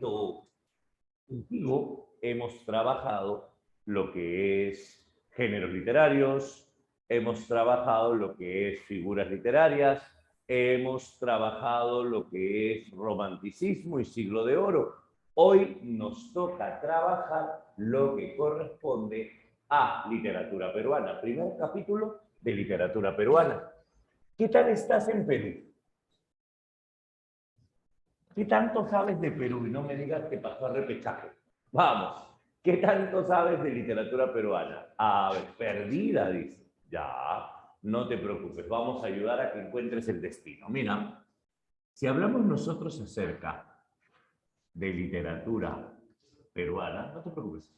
momento contigo hemos trabajado lo que es géneros literarios, hemos trabajado lo que es figuras literarias, hemos trabajado lo que es romanticismo y siglo de oro. Hoy nos toca trabajar lo que corresponde a literatura peruana. Primer capítulo de literatura peruana. ¿Qué tal estás en Perú? ¿Qué tanto sabes de Perú? Y no me digas que pasó a repechaje. Vamos, ¿qué tanto sabes de literatura peruana? A ver, perdida, dice. Ya, no te preocupes, vamos a ayudar a que encuentres el destino. Mira, si hablamos nosotros acerca de literatura peruana, no te preocupes,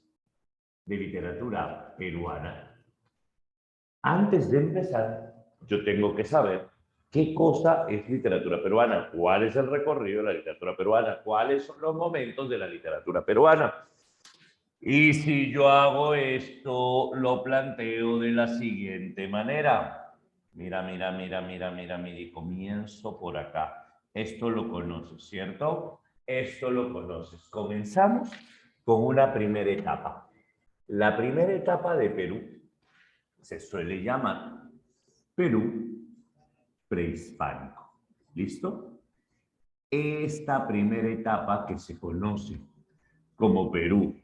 de literatura peruana, antes de empezar, yo tengo que saber qué cosa es literatura peruana, cuál es el recorrido de la literatura peruana, cuáles son los momentos de la literatura peruana. Y si yo hago esto, lo planteo de la siguiente manera. Mira, y comienzo por acá. Esto lo conoces, ¿cierto? Esto lo conoces. Comenzamos con una primera etapa. La primera etapa de Perú se suele llamar Perú prehispánico. ¿Listo? Esta primera etapa que se conoce como Perú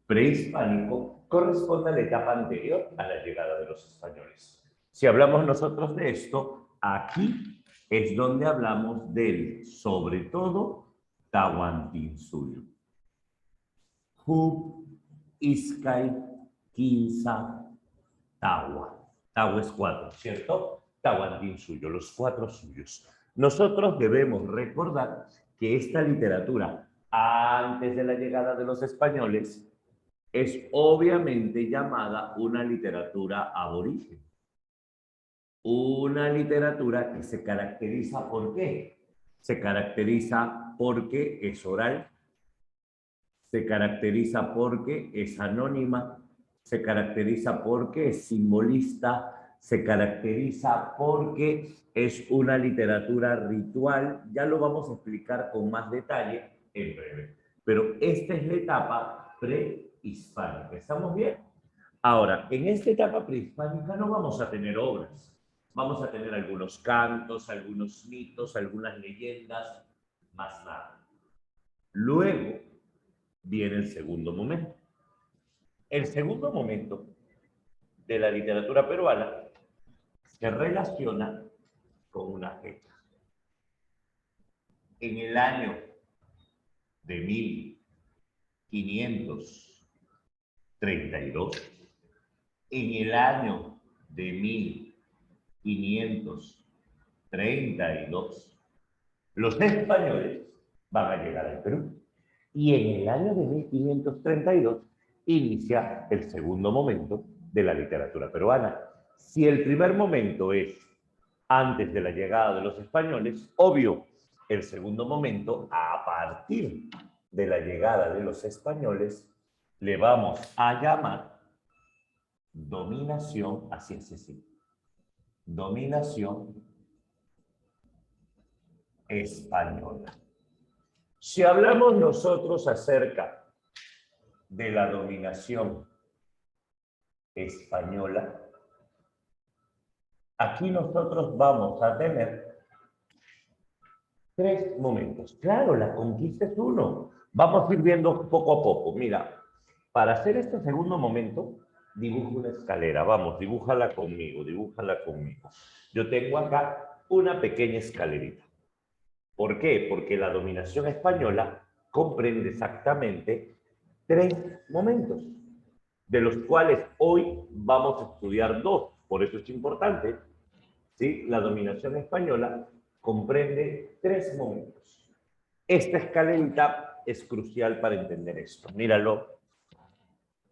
prehispánico corresponde a la etapa anterior a la llegada de los españoles. Si hablamos nosotros de esto, aquí es donde hablamos del, sobre todo, Tahuantinsuyo. Hub, Iskay, Quinza, Tahua. Tahua es 4, ¿cierto? Tahuantinsuyo, los 4 suyos. Nosotros debemos recordar que esta literatura, antes de la llegada de los españoles, es obviamente llamada una literatura aborigen. Una literatura que se caracteriza ¿por qué? Se caracteriza porque es oral, se caracteriza porque es anónima, se caracteriza porque es simbolista, se caracteriza porque es una literatura ritual. Ya lo vamos a explicar con más detalle en breve. Pero esta es la etapa prehispánica. ¿Estamos bien? Ahora, en esta etapa prehispánica no vamos a tener obras. Vamos a tener algunos cantos, algunos mitos, algunas leyendas, más nada. Luego viene el segundo momento. El segundo momento de la literatura peruana se relaciona con una fecha. En el año de 1532, en el año de 1532, los españoles van a llegar al Perú. Y en el año de 1532 inicia el segundo momento de la literatura peruana. Si el primer momento es antes de la llegada de los españoles, obvio, el segundo momento, a partir de la llegada de los españoles, le vamos a llamar dominación, así es, así, dominación española. Si hablamos nosotros acerca de la dominación española, aquí nosotros vamos a tener 3 momentos. Claro, la conquista es uno. Vamos a ir viendo poco a poco. Mira, para hacer este segundo momento, dibujo una escalera. Vamos, dibújala conmigo, dibújala conmigo. Yo tengo acá una pequeña escalerita. ¿Por qué? Porque la dominación española comprende exactamente 3 momentos, de los cuales hoy vamos a estudiar 2. Por eso es importante, ¿sí? La dominación española comprende 3 momentos. Esta escalerita es crucial para entender esto. Míralo.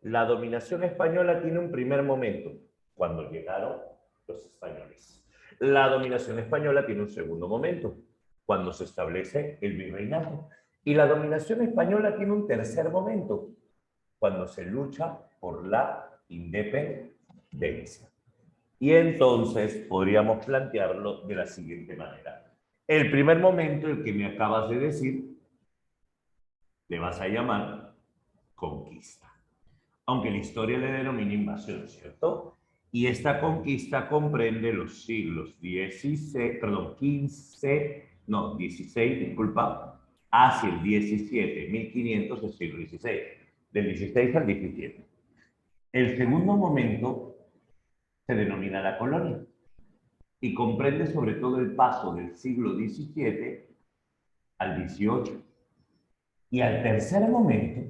La dominación española tiene un primer momento, cuando llegaron los españoles. La dominación española tiene un segundo momento, cuando se establece el virreinato. Y la dominación española tiene un tercer momento, cuando se lucha por la independencia. Y entonces podríamos plantearlo de la siguiente manera. El primer momento, el que me acabas de decir, le vas a llamar conquista. Aunque la historia le denomina invasión, ¿cierto? Y esta conquista comprende los siglos 16, perdón, 15, no, 16, disculpa, hacia el 17, 1500 del siglo XVI, del 16 al 17. El segundo momento se denomina la colonia y comprende sobre todo el paso del siglo XVII al XVIII. Y al tercer momento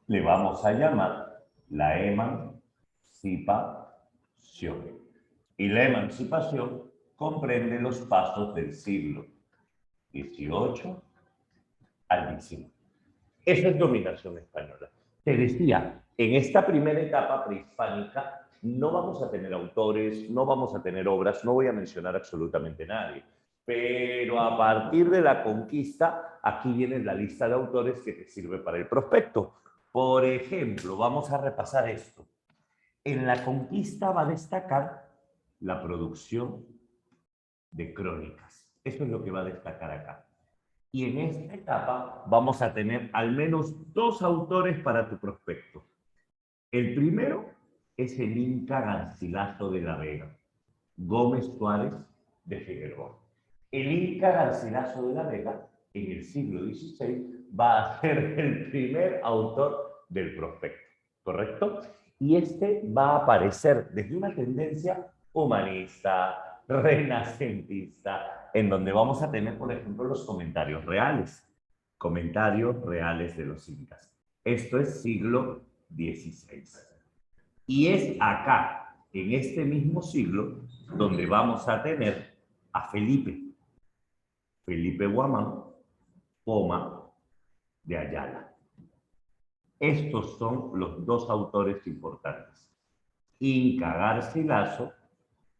le vamos a llamar la emancipación. Y la emancipación comprende los pasos del siglo XVIII al XIX. Eso es dominación española. Te decía, en esta primera etapa prehispánica no vamos a tener autores, no vamos a tener obras, no voy a mencionar absolutamente nadie. Pero a partir de la conquista, aquí viene la lista de autores que te sirve para el prospecto. Por ejemplo, vamos a repasar esto. En la conquista va a destacar la producción de crónicas. Eso es lo que va a destacar acá. Y en esta etapa vamos a tener al menos dos autores para tu prospecto. El primero es el Inca Garcilaso de la Vega, Gómez Suárez de Figueroa. El Inca Garcilaso de la Vega, en el siglo XVI, va a ser el primer autor del prospecto, ¿correcto? Y este va a aparecer desde una tendencia humanista, renacentista, en donde vamos a tener, por ejemplo, los comentarios reales de los incas. Esto es siglo XVI. Y es acá, en este mismo siglo, donde vamos a tener a Felipe Guamán, Poma de Ayala. Estos son los dos autores importantes. Inca Garcilaso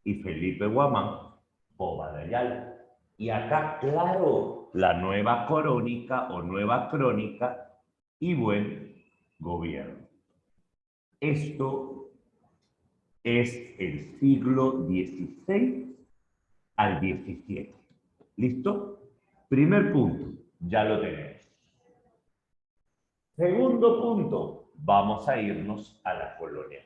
y Felipe Guamán, Poma de Ayala. Y acá, claro, la nueva crónica o nueva crónica y buen gobierno. Esto es el siglo XVI al XVII. ¿Listo? Primer punto, ya lo tenemos. Segundo punto, vamos a irnos a la colonia.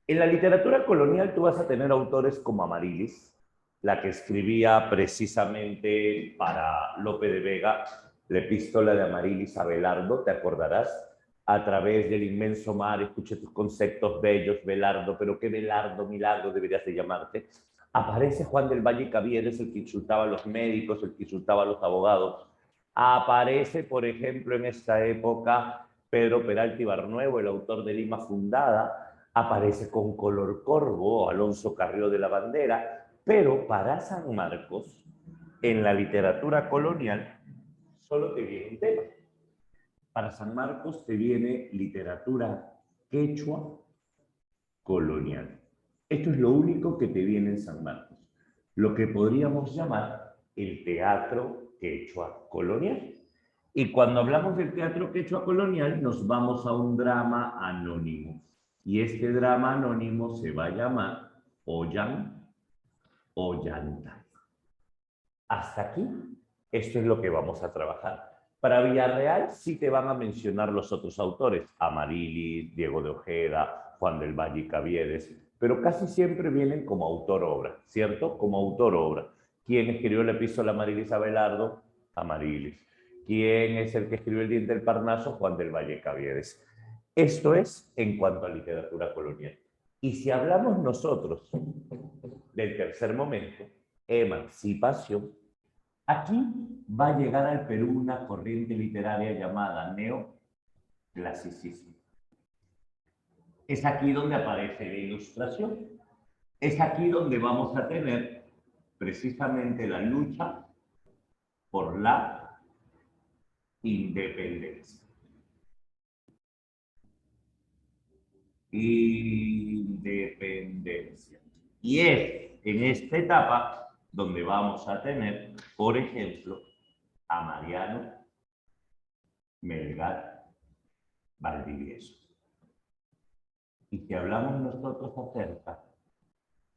En la literatura colonial tú vas a tener autores como Amarilis, la que escribía precisamente para Lope de Vega la epístola de Amarilis a Belardo, ¿te acordarás? A través del inmenso mar, escuché tus conceptos bellos, Belardo, pero qué Belardo, milagro deberías de llamarte. Aparece Juan del Valle Cavieres, el que insultaba a los médicos, el que insultaba a los abogados. Aparece, por ejemplo, en esta época, Pedro Peralta Ibarnuevo, el autor de Lima Fundada. Aparece con Color Corvo, Alonso Carrió de la Bandera. Pero para San Marcos, en la literatura colonial, solo te viene un tema. Para San Marcos te viene literatura quechua colonial. Esto es lo único que te viene en San Marcos. Lo que podríamos llamar el teatro quechua colonial. Y cuando hablamos del teatro quechua colonial, nos vamos a un drama anónimo. Y este drama anónimo se va a llamar Ollanta. Hasta aquí, esto es lo que vamos a trabajar. Para Villarreal sí te van a mencionar los otros autores, Amarilis, Diego de Ojeda, Juan del Valle y Caviedes, pero casi siempre vienen como autor-obra, ¿cierto? Como autor-obra. ¿Quién escribió la epístola Amarilis a Belardo? Amarilis. ¿Quién es el que escribió El diente del Parnaso? Juan del Valle Caviedes. Esto es en cuanto a literatura colonial. Y si hablamos nosotros del tercer momento, emancipación, aquí va a llegar al Perú una corriente literaria llamada neoclasicismo. Es aquí donde aparece la ilustración. Es aquí donde vamos a tener precisamente la lucha por la independencia. Independencia. Y es en esta etapa donde vamos a tener, por ejemplo, a Mariano Melgar Valdivieso. Y si hablamos nosotros acerca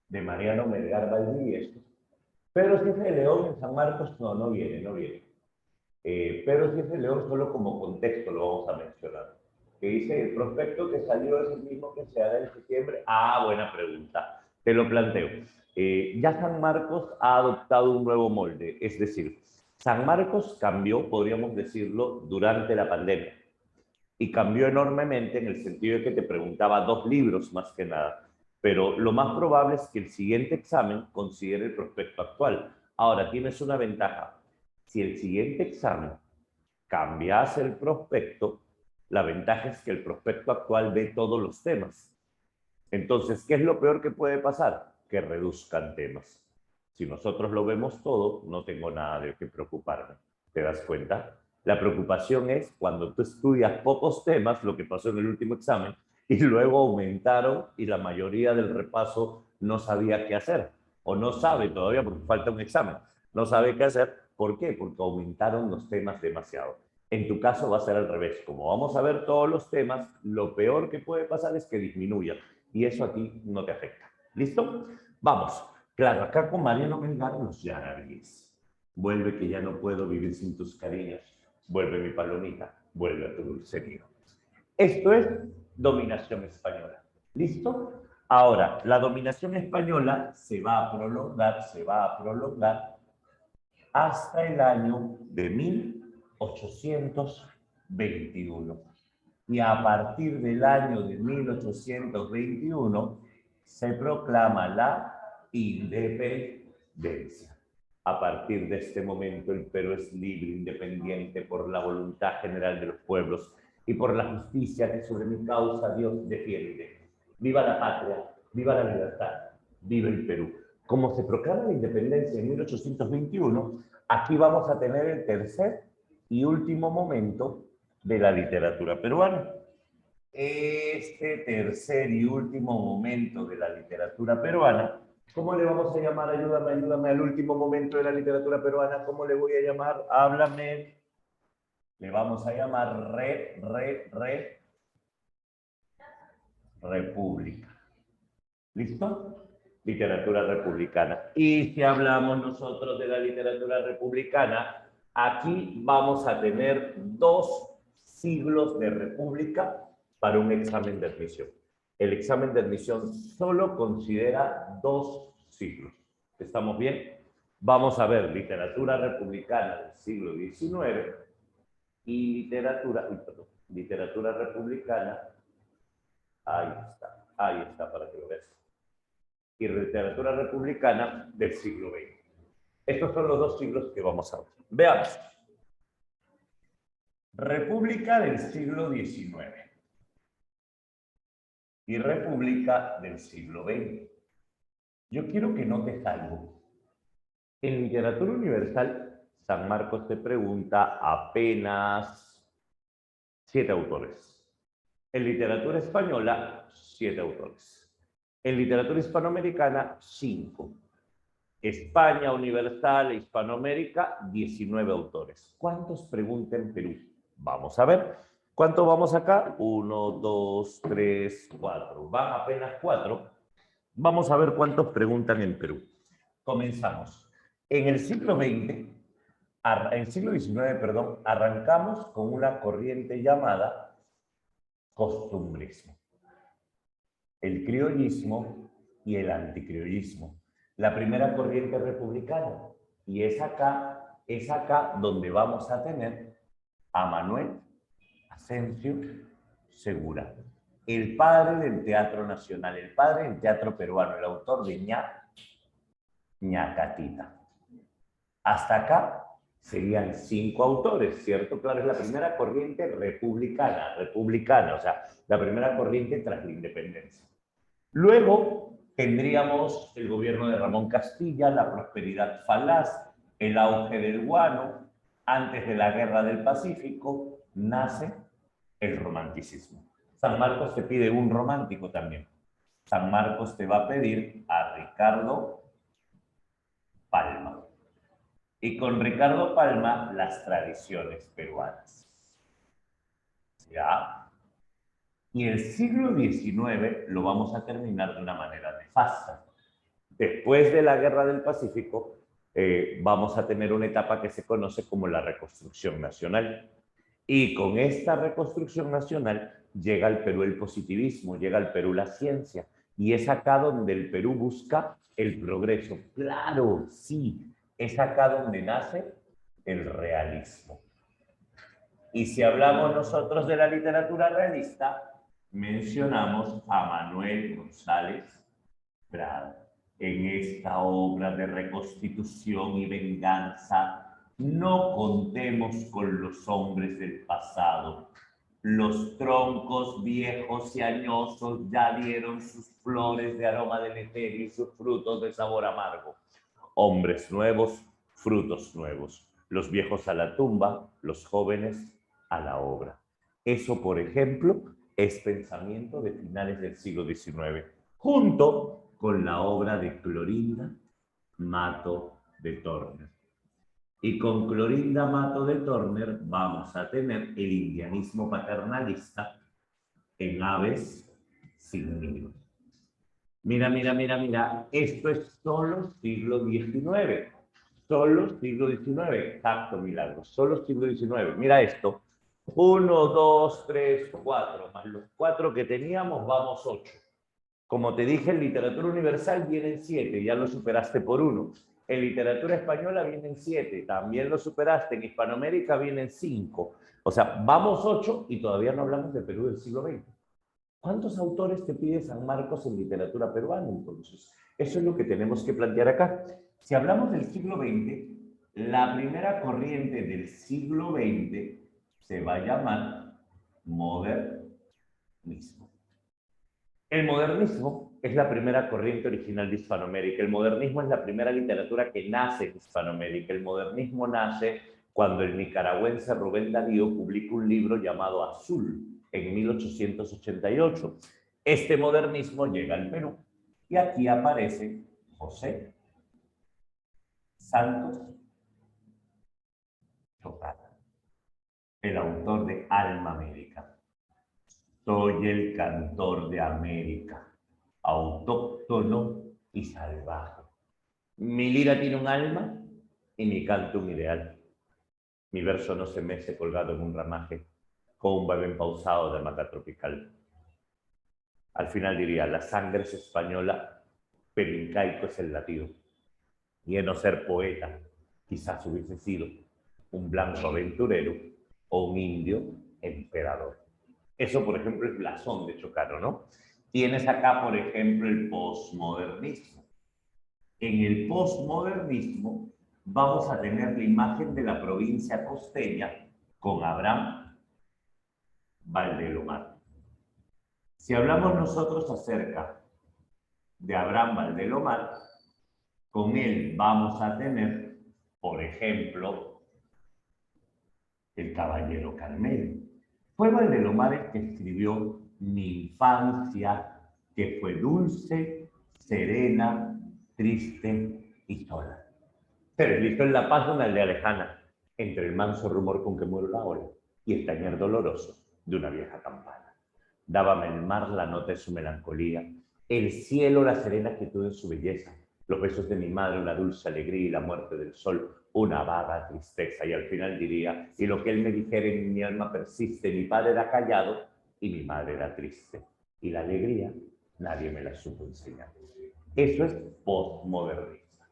de Mariano Melgar Valdivieso, Pedro Cife de León en San Marcos, no viene. Pedro Cienfuegos León, solo como contexto lo vamos a mencionar. Que dice, el prospecto que salió es el mismo que se hará en septiembre. Ah, buena pregunta. Te lo planteo. Ya San Marcos ha adoptado un nuevo molde. Es decir, San Marcos cambió, podríamos decirlo, durante la pandemia. Y cambió enormemente en el sentido de que te preguntaba 2 libros más que nada. Pero lo más probable es que el siguiente examen considere el prospecto actual. Ahora, tienes una ventaja. Si el siguiente examen cambiase el prospecto, la ventaja es que el prospecto actual ve todos los temas. Entonces, ¿qué es lo peor que puede pasar? Que reduzcan temas. Si nosotros lo vemos todo, no tengo nada de qué preocuparme. ¿Te das cuenta? La preocupación es cuando tú estudias pocos temas, lo que pasó en el último examen, y luego aumentaron y la mayoría del repaso no sabía qué hacer, o no sabe todavía porque falta un examen. No sabe qué hacer. ¿Por qué? Porque aumentaron los temas demasiado. En tu caso va a ser al revés. Como vamos a ver todos los temas, lo peor que puede pasar es que disminuya y eso a ti no te afecta. ¿Listo? Vamos. Claro, acá con Mariano Melgar los yarabíes. Vuelve que ya no puedo vivir sin tus cariños. Vuelve mi palomita, vuelve a tu dulce nido. Esto es dominación española. ¿Listo? Ahora, la dominación española se va a prolongar hasta el año de 1821. Y a partir del año de 1821 se proclama la independencia. A partir de este momento el Perú es libre, independiente por la voluntad general de los pueblos y por la justicia que sobre mi causa Dios defiende. Viva la patria, viva la libertad, viva el Perú. Como se proclama la independencia en 1821, aquí vamos a tener el tercer y último momento de la literatura peruana. Este tercer y último momento de la literatura peruana, ¿cómo le vamos a llamar? Ayúdame, ayúdame al último momento de la literatura peruana. ¿Cómo le voy a llamar? Háblame. Le vamos a llamar república. ¿Listo? Literatura republicana. Y si hablamos nosotros de la literatura republicana, aquí vamos a tener 2 siglos de república para un examen de admisión. El examen de admisión solo considera 2 siglos. ¿Estamos bien? Vamos a ver literatura republicana del siglo XIX y literatura republicana, ahí está para que lo veas, y literatura republicana del siglo XX. Estos son los 2 siglos que vamos a ver. Veamos. República del siglo XIX y República del siglo XX. Yo quiero que notes algo. En literatura universal, San Marcos te pregunta apenas 7 autores. En literatura española, 7 autores. En literatura hispanoamericana, 5. España, Universal, Hispanoamérica, 19 autores. ¿Cuántos pregunta en Perú? Vamos a ver. ¿Cuánto vamos acá? 1, 2, 3, 4. Van apenas 4. Vamos a ver cuántos preguntan en Perú. Comenzamos. En el siglo XIX, perdón, arrancamos con una corriente llamada costumbrismo, el criollismo y el anticriollismo. La primera corriente republicana. Y es acá donde vamos a tener a Manuel Asensio Segura, el padre del teatro nacional, el padre del teatro peruano, el autor de Ñacatita. Hasta acá serían 5 autores, ¿cierto? Claro, es la primera corriente republicana, o sea, la primera corriente tras la independencia. Luego tendríamos el gobierno de Ramón Castilla, la prosperidad falaz, el auge del guano. Antes de la Guerra del Pacífico nace el romanticismo. San Marcos te pide un romántico también. San Marcos te va a pedir a Ricardo Palma. Y con Ricardo Palma, las tradiciones peruanas. ¿Ya? Y el siglo XIX lo vamos a terminar de una manera nefasta. Después de la Guerra del Pacífico, vamos a tener una etapa que se conoce como la reconstrucción nacional. Y con esta reconstrucción nacional llega al Perú el positivismo, llega al Perú la ciencia. Y es acá donde el Perú busca el progreso. Claro, sí, es acá donde nace el realismo. Y si hablamos nosotros de la literatura realista, mencionamos a Manuel González Prada. En esta obra de reconstitución y venganza, no contemos con los hombres del pasado. Los troncos viejos y añosos ya dieron sus flores de aroma deleterio y sus frutos de sabor amargo. Hombres nuevos, frutos nuevos. Los viejos a la tumba, los jóvenes a la obra. Eso, por ejemplo, es pensamiento de finales del siglo XIX, junto con la obra de Clorinda Mato de Torner. Y con Clorinda Mato de Torner vamos a tener el indianismo paternalista en Aves sin nidos. Mira, mira, mira, mira, esto es solo siglo XIX. Solo siglo XIX, exacto, Milagro, solo siglo XIX. Mira esto, 1, 2, 3, 4, más los 4 que teníamos, vamos 8. Como te dije, en literatura universal vienen 7, ya lo superaste por 1. En literatura española vienen 7, también lo superaste. En Hispanoamérica vienen 5. O sea, vamos 8 y todavía no hablamos de Perú del siglo XX. ¿Cuántos autores te pide San Marcos en literatura peruana, entonces? Eso es lo que tenemos que plantear acá. Si hablamos del siglo XX, la primera corriente del siglo XX se va a llamar modernismo. El modernismo es la primera corriente original de Hispanoamérica. El modernismo es la primera literatura que nace en Hispanoamérica. El modernismo nace cuando el nicaragüense Rubén Darío publica un libro llamado Azul en 1888. Este modernismo llega al Perú y aquí aparece José Santos Chocada, el autor de Alma América. Soy el cantor de América, autóctono y salvaje. Mi lira tiene un alma y mi canto un ideal. Mi verso no se mece colgado en un ramaje, con un vaivén pausado de maca tropical. Al final diría, la sangre es española, pero incaico es el latido. Y en no ser poeta, quizás hubiese sido un blanco aventurero o un indio emperador. Eso, por ejemplo, es blasón de Chocano, ¿no? Tienes acá, por ejemplo, el posmodernismo. En el posmodernismo vamos a tener la imagen de la provincia costeña con Abraham Valdelomar. Si hablamos nosotros acerca de Abraham Valdelomar, con él vamos a tener, por ejemplo, el Caballero Carmelo. Fue Valdelomar el que escribió Mi infancia, que fue dulce, serena, triste y sola. Pero listo en la paz de una aldea lejana, entre el manso rumor con que muero la ola y el tañer doloroso de una vieja campana. Dábame el mar la nota de su melancolía, el cielo la serena quietud de su belleza, los besos de mi madre una dulce alegría y la muerte del sol una vaga tristeza. Y al final diría, y lo que él me dijera en mi alma persiste, mi padre era callado y mi madre era triste. Y la alegría nadie me la supo enseñar. Eso es postmodernista.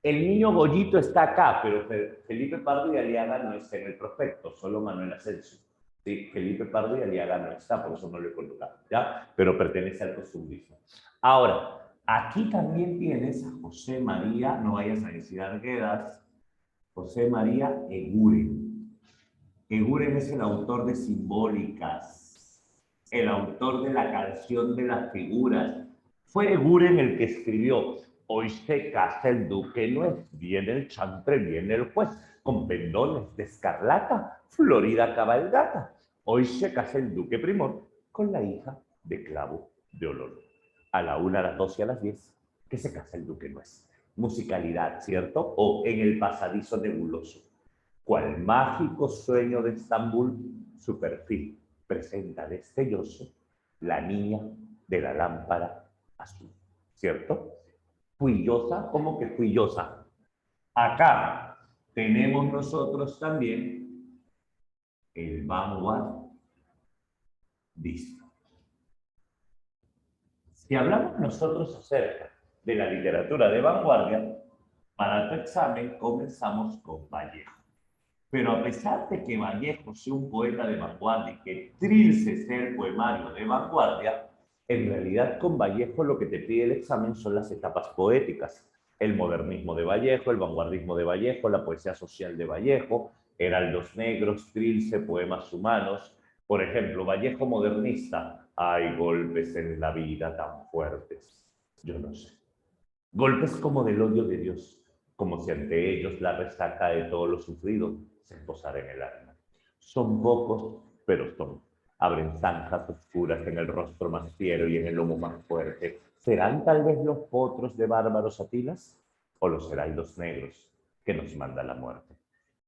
El niño Goyito está acá, pero Felipe Pardo y Aliaga no está en el prospecto, solo Manuel Asensio. Sí, Felipe Pardo y Aliaga no está, por eso no lo he colocado, ¿ya? Pero pertenece al costumbrismo. Ahora, aquí también tienes a José María, no vayas a decir Arguedas, José María Eguren. Eguren es el autor de Simbólicas, el autor de la canción de las figuras. Fue Eguren el que escribió Hoy se casa el duque nuez, viene el chantre, viene el juez, con pendones de escarlata, florida cabalgata. Hoy se casa el duque primor con la hija de Clavo de Olor. A la 1, a las 2 y a las 10, que se casa el duque nuez. Musicalidad, ¿cierto? O en el pasadizo nebuloso. Cual mágico sueño de Estambul, su perfil presenta destelloso la niña de la lámpara azul, ¿cierto? Fuillosa, ¿cómo que fuillosa? Acá tenemos nosotros también el vanguardista. Si hablamos nosotros acerca de la literatura de vanguardia, para tu examen comenzamos con Vallejo. Pero a pesar de que Vallejo sea un poeta de vanguardia y que Trilce sea el poemario de vanguardia, en realidad con Vallejo lo que te pide el examen son las etapas poéticas. El modernismo de Vallejo, el vanguardismo de Vallejo, la poesía social de Vallejo, heraldos negros, Trilce, poemas humanos. Por ejemplo, Vallejo modernista, hay golpes en la vida tan fuertes. Yo no sé. Golpes como del odio de Dios, como si ante ellos la resaca de todo lo sufrido se posara en el alma. Son pocos, pero son. Abren zanjas oscuras en el rostro más fiero y en el lomo más fuerte. ¿Serán tal vez los potros de bárbaros Atilas? ¿O los heraldos negros que nos manda la muerte?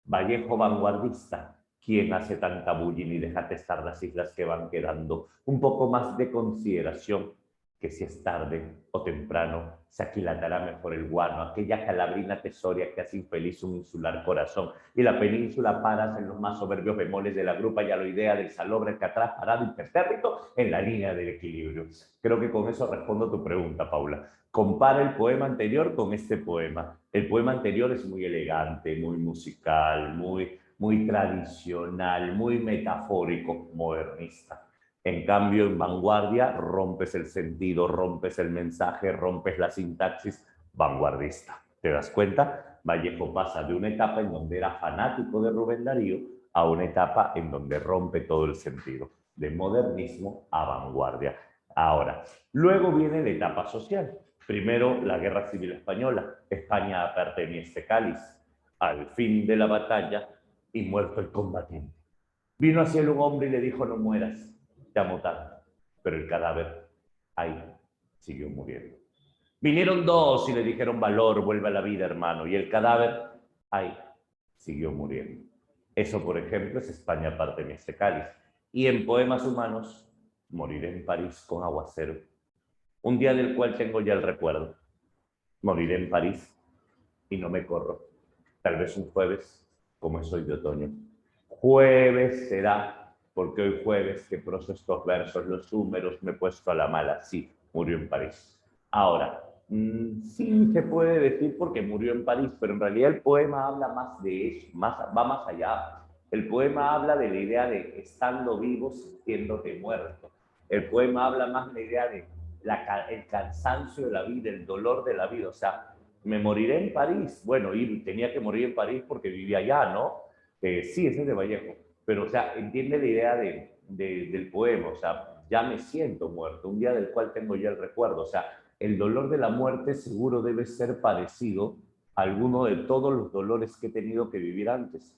Vallejo vanguardista, ¿quién hace tanta bulla y deja testar las islas que van quedando? Un poco más de consideración, que si es tarde o temprano, se aquilatará mejor el guano, aquella calabrina tesoria que hace infeliz un insular corazón, y la península paras en los más soberbios bemoles de la grupa y a la idea del salobre que atrás parado impertérrito en la línea del equilibrio. Creo que con eso respondo tu pregunta, Paula. Compara el poema anterior con este poema. El poema anterior es muy elegante, muy musical, muy tradicional, muy metafórico, modernista. En cambio, en vanguardia rompes el sentido, rompes el mensaje, rompes la sintaxis, vanguardista. ¿Te das cuenta? Vallejo pasa de una etapa en donde era fanático de Rubén Darío a una etapa en donde rompe todo el sentido, de modernismo a vanguardia. Ahora, luego viene la etapa social. Primero, la Guerra Civil Española. España pertenece este cáliz. Al fin de la batalla y muerto el combatiente. Vino hacia él un hombre y le dijo, no mueras, te amo tanto. Pero el cadáver ahí siguió muriendo. Vinieron dos y le dijeron, valor, vuelve a la vida, hermano. Y el cadáver ahí siguió muriendo. Eso, por ejemplo, es España parte de este cáliz. Y en Poemas Humanos, moriré en París con aguacero. Un día del cual tengo ya el recuerdo. Moriré en París y no me corro. Tal vez un jueves, como soy de otoño. Jueves será, porque hoy jueves que proso estos versos, los húmeros me he puesto a la mala. Sí, murió en París. Ahora, sí se puede decir porque murió en París, pero en realidad el poema habla más de eso, va más allá. El poema habla de la idea de estando vivo, sintiéndote muerto. El poema habla más de la idea de el cansancio de la vida, el dolor de la vida. O sea, me moriré en París. Bueno, y tenía que morir en París porque vivía allá, ¿no? Sí, ese es de Vallejo. Pero, o sea, entiende la idea del poema. O sea, ya me siento muerto, un día del cual tengo ya el recuerdo. O sea, el dolor de la muerte seguro debe ser parecido a alguno de todos los dolores que he tenido que vivir antes.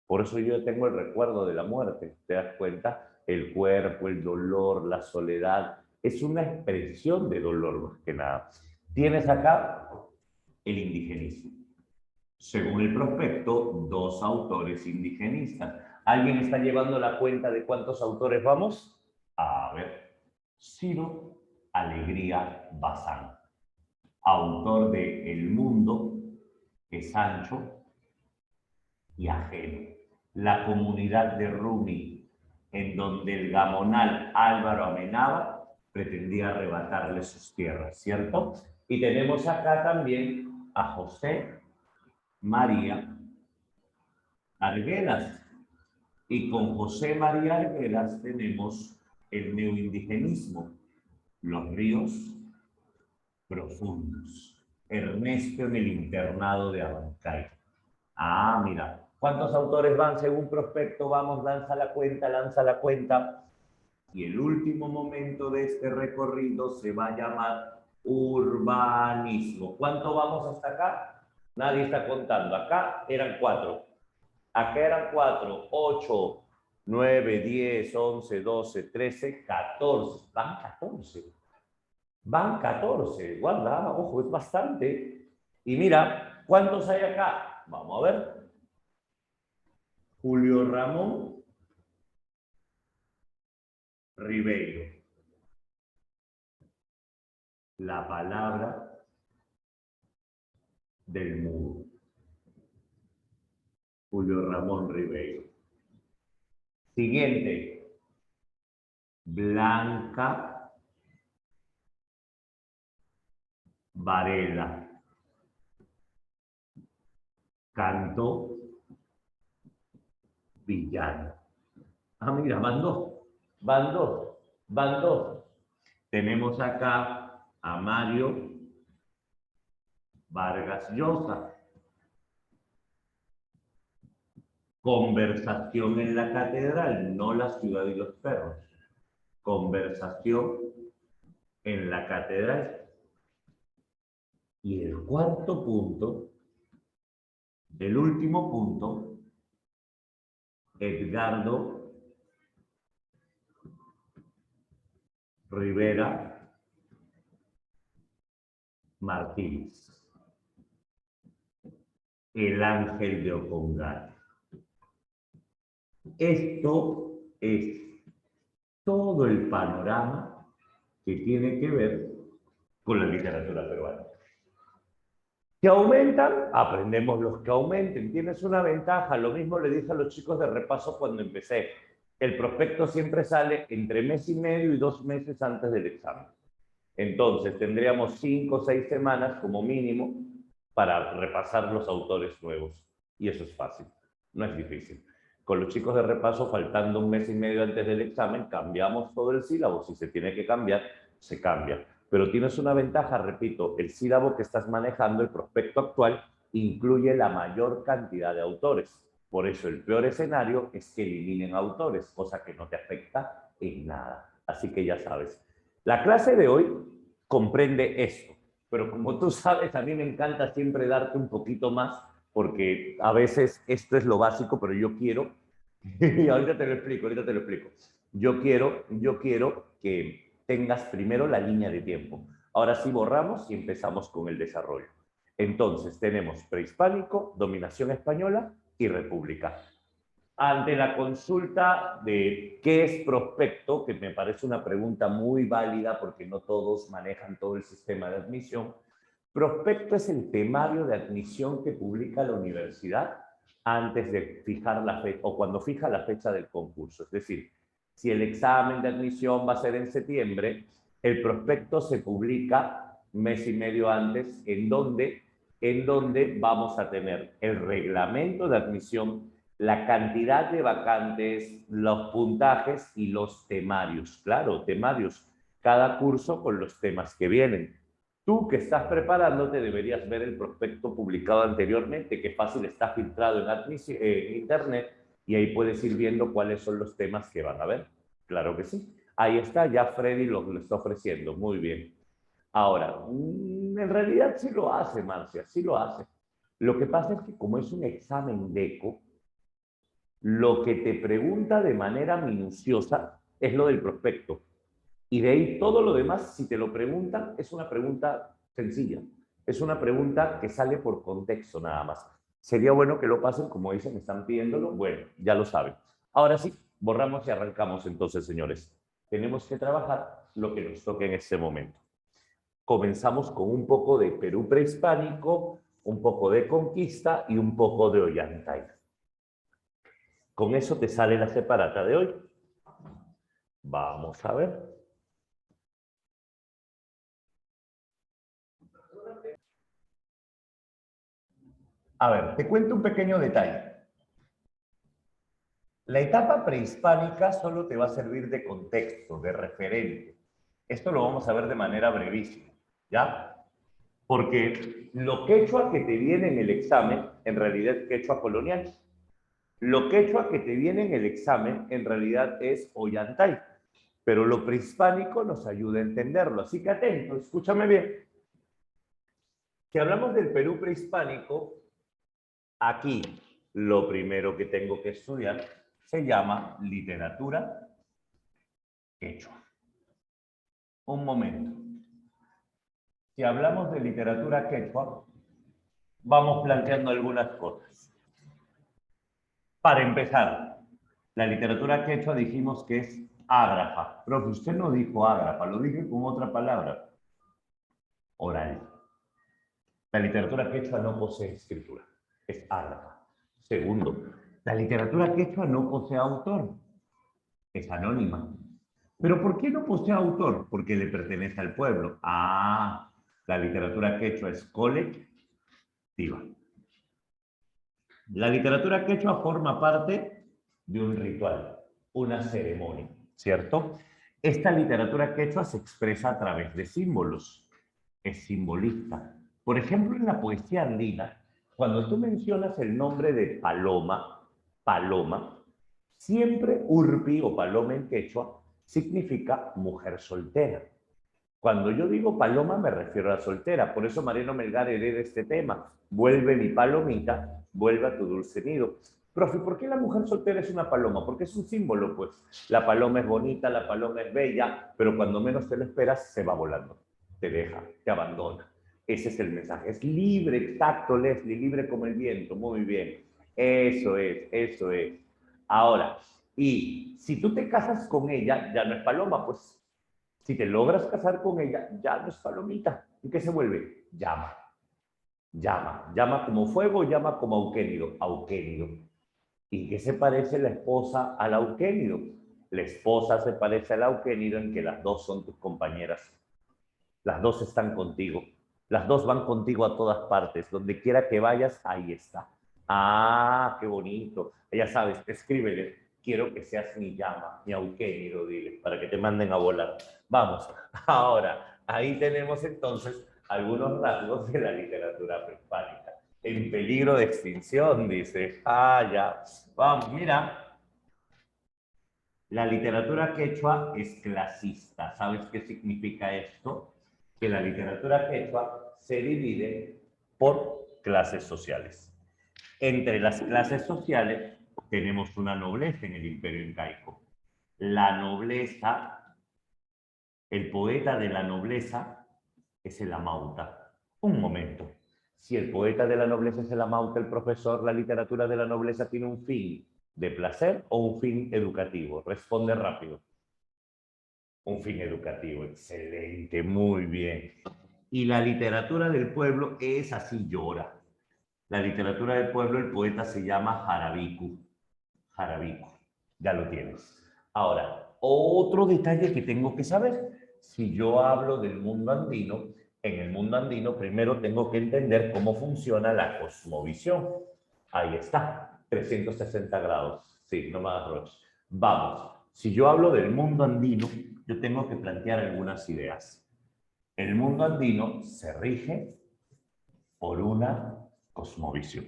Por eso yo tengo el recuerdo de la muerte. ¿Te das cuenta? El cuerpo, el dolor, la soledad. Es una expresión de dolor más que nada. Tienes acá el indigenismo. Según el prospecto, dos autores indigenistas. ¿Alguien está llevando la cuenta de cuántos autores vamos? A ver. Ciro Alegría Bazán, autor de El Mundo, que Sancho y Ajeno. La comunidad de Rumi, en donde el gamonal Álvaro Amenábar pretendía arrebatarle sus tierras, ¿cierto? Y tenemos acá también a José María Arguedas. Y con José María Arguedas tenemos el neoindigenismo, los ríos profundos. Ernesto en el internado de Abancay. Ah, mira, ¿cuántos autores van según prospecto? Vamos, lanza la cuenta, lanza la cuenta. Y el último momento de este recorrido se va a llamar urbanismo. ¿Cuánto vamos hasta acá? Nadie está contando. Acá eran cuatro. Acá eran 4, 8, 9, 10, 11, 12, 13, 14. Van 14. Van 14. Guarda, ojo, es bastante. Y mira, ¿cuántos hay acá? Vamos a ver. Julio Ramón Ribeiro. La palabra del mudo. Julio Ramón Ribeiro. Siguiente. Blanca Varela. Canto Villano. Ah, mira, van dos. Van dos. Van dos. Tenemos acá a Mario Vargas Llosa. Conversación en la catedral, no la ciudad y los perros. Conversación en la catedral. Y el cuarto punto, el último punto, Edgardo Rivera Martínez. El ángel de Ocongate. Esto es todo el panorama que tiene que ver con la literatura peruana. ¿Que aumentan? Aprendemos los que aumenten. Tienes una ventaja. Lo mismo le dije a los chicos de repaso cuando empecé. El prospecto siempre sale entre mes y medio y 2 meses antes del examen. Entonces, tendríamos 5 o 6 semanas como mínimo para repasar los autores nuevos. Y eso es fácil, no es difícil. Con los chicos de repaso, faltando 1 mes y medio antes del examen, cambiamos todo el sílabo. Si se tiene que cambiar, se cambia. Pero tienes una ventaja, repito, el sílabo que estás manejando, el prospecto actual, incluye la mayor cantidad de autores. Por eso el peor escenario es que eliminen autores, cosa que no te afecta en nada. Así que ya sabes. La clase de hoy comprende esto, pero como tú sabes, a mí me encanta siempre darte un poquito más, porque a veces esto es lo básico, pero yo quiero, y ahorita te lo explico, yo quiero que tengas primero la línea de tiempo. Ahora sí borramos y empezamos con el desarrollo. Entonces tenemos prehispánico, dominación española y república. Ante la consulta de qué es prospecto, que me parece una pregunta muy válida porque no todos manejan todo el sistema de admisión, prospecto es el temario de admisión que publica la universidad antes de fijar la fecha o cuando fija la fecha del concurso. Es decir, si el examen de admisión va a ser en septiembre, el prospecto se publica 1 mes y medio antes, en donde vamos a tener el reglamento de admisión, la cantidad de vacantes, los puntajes y los temarios. Claro, temarios, cada curso con los temas que vienen. Tú que estás preparándote deberías ver el prospecto publicado anteriormente, que fácil está filtrado en internet, y ahí puedes ir viendo cuáles son los temas que van a ver. Claro que sí. Ahí está, ya Freddy lo está ofreciendo. Muy bien. Ahora, en realidad sí lo hace, Marcia, sí lo hace. Lo que pasa es que como es un examen de eco, lo que te pregunta de manera minuciosa es lo del prospecto. Y de ahí todo lo demás, si te lo preguntan, es una pregunta sencilla. Es una pregunta que sale por contexto nada más. Sería bueno que lo pasen, como dicen, están pidiéndolo. Bueno, ya lo saben. Ahora sí, borramos y arrancamos entonces, señores. Tenemos que trabajar lo que nos toque en este momento. Comenzamos con un poco de Perú prehispánico, un poco de conquista y un poco de Ollantay. Con eso te sale la separata de hoy. Vamos a ver. A ver, te cuento un pequeño detalle. La etapa prehispánica solo te va a servir de contexto, de referente. Esto lo vamos a ver de manera brevísima, ¿ya? Porque lo quechua que te viene en el examen, en realidad es quechua colonial. Lo quechua que te viene en el examen, en realidad es Ollantay. Pero lo prehispánico nos ayuda a entenderlo. Así que atento, escúchame bien. Si hablamos del Perú prehispánico, aquí lo primero que tengo que estudiar se llama literatura quechua. Un momento. Si hablamos de literatura quechua, vamos planteando algunas cosas. Para empezar, la literatura quechua dijimos que es ágrafa. Profe, usted no dijo ágrafa, lo dije con otra palabra. Oral. La literatura quechua no posee escritura, es ágrafa. Segundo, la literatura quechua no posee autor, es anónima. ¿Pero por qué no posee autor? Porque le pertenece al pueblo. Ah, la literatura quechua es colectiva. La literatura quechua forma parte de un ritual, una ceremonia, ¿cierto? Esta literatura quechua se expresa a través de símbolos, es simbolista. Por ejemplo, en la poesía andina, cuando tú mencionas el nombre de Paloma, Paloma, siempre Urpi o Paloma en quechua significa mujer soltera. Cuando yo digo paloma me refiero a la soltera, por eso Mariano Melgar hereda este tema. Vuelve mi palomita, vuelve a tu dulce nido. Profe, ¿por qué la mujer soltera es una paloma? Porque es un símbolo, pues. La paloma es bonita, la paloma es bella, pero cuando menos te lo esperas se va volando. Te deja, te abandona. Ese es el mensaje. Es libre, exacto, Leslie, libre como el viento. Muy bien. Eso es, eso es. Ahora, y si tú te casas con ella, ya no es paloma, pues si te logras casar con ella, ya no es palomita. ¿Y qué se vuelve? Llama. Llama. Llama como fuego, llama como auquénido. Auquénido. ¿Y qué se parece la esposa al auquénido? La esposa se parece al auquénido en que las dos son tus compañeras. Las dos están contigo. Las dos van contigo a todas partes. Donde quiera que vayas, ahí está. Ah, qué bonito. Ya sabes, escríbele. Quiero que seas mi llama, mi auquénido, dile, para que te manden a volar. Vamos. Ahora, ahí tenemos entonces algunos rasgos de la literatura prehispánica. En peligro de extinción, dice. Ah, ya. Vamos, mira. La literatura quechua es clasista. ¿Sabes qué significa esto? Que la literatura quechua se divide por clases sociales. Entre las clases sociales tenemos una nobleza en el imperio incaico. La nobleza, el poeta de la nobleza es el amauta. Un momento. Si el poeta de la nobleza es el amauta, el profesor, la literatura de la nobleza tiene un fin de placer o un fin educativo. Responde rápido. Un fin educativo, excelente, muy bien. Y la literatura del pueblo es así llora. La literatura del pueblo, el poeta se llama Jarabicu. Jarabicu, ya lo tienes. Ahora, otro detalle que tengo que saber. Si yo hablo del mundo andino, en el mundo andino primero tengo que entender cómo funciona la cosmovisión. Ahí está, 360 grados. Sí, no más Roche. Vamos, si yo hablo del mundo andino, yo tengo que plantear algunas ideas. El mundo andino se rige por una cosmovisión.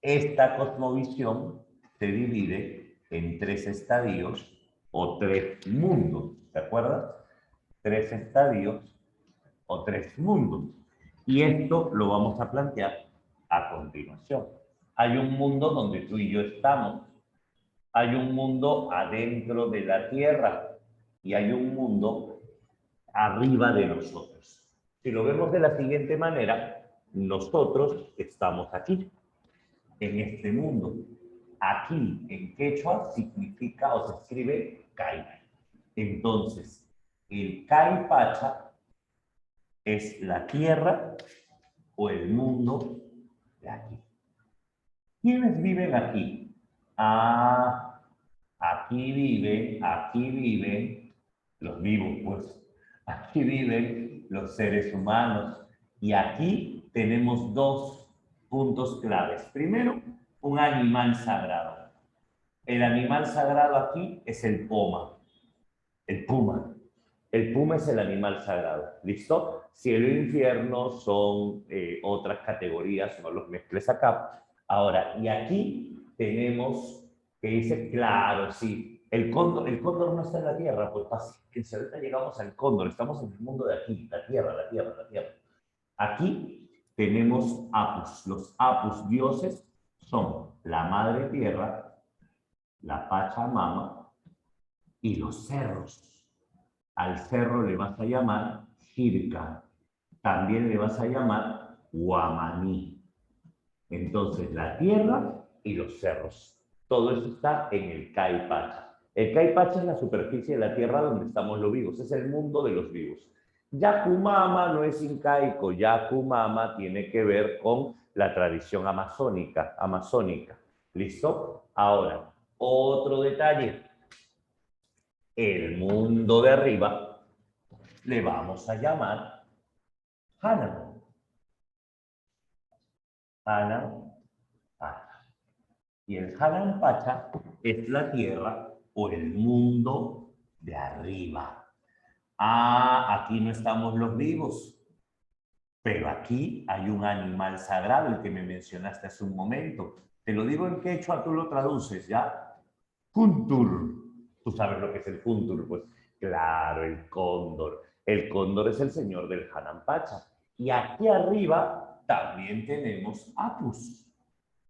Esta cosmovisión se divide en tres estadios o tres mundos, ¿te acuerdas? Tres estadios o tres mundos. Y esto lo vamos a plantear a continuación. Hay un mundo donde tú y yo estamos. Hay un mundo adentro de la Tierra y hay un mundo arriba de nosotros. Si lo vemos de la siguiente manera, nosotros estamos aquí, en este mundo. Aquí, en quechua, significa o se escribe Kai. Entonces, el Kai Pacha es la tierra o el mundo de aquí. ¿Quiénes viven aquí? Ah, aquí viven los vivos, pues. Aquí viven los seres humanos. Y aquí tenemos dos puntos claves. Primero, un animal sagrado. El animal sagrado aquí es el puma. El puma. El puma es el animal sagrado. ¿Listo? Cielo e infierno son otras categorías, no los mezcles acá. Ahora, y aquí tenemos que dice, claro, sí, el cóndor no está en la tierra, pues fíjense, ahorita llegamos al cóndor, estamos en el mundo de aquí, la tierra, la tierra, la tierra. Aquí tenemos apus. Los apus dioses son la madre tierra, la Pachamama y los cerros. Al cerro le vas a llamar Jirca. También le vas a llamar Guamaní. Entonces, la tierra y los cerros. Todo eso está en el Caipacha. El Caipacha es la superficie de la tierra donde estamos los vivos. Es el mundo de los vivos. Yacumama no es incaico. Yacumama tiene que ver con la tradición amazónica. ¿Listo? Ahora, otro detalle. El mundo de arriba le vamos a llamar Hanan. Hanan Pacha. Y el Hanan Pacha es la tierra o el mundo de arriba. Ah, aquí no estamos los vivos, pero aquí hay un animal sagrado, el que me mencionaste hace un momento. Te lo digo en quechua, tú lo traduces, ¿ya? Kuntur. ¿Tú sabes lo que es el kuntur? Pues claro, el cóndor. El cóndor es el señor del Hanan Pacha. Y aquí arriba también tenemos apus.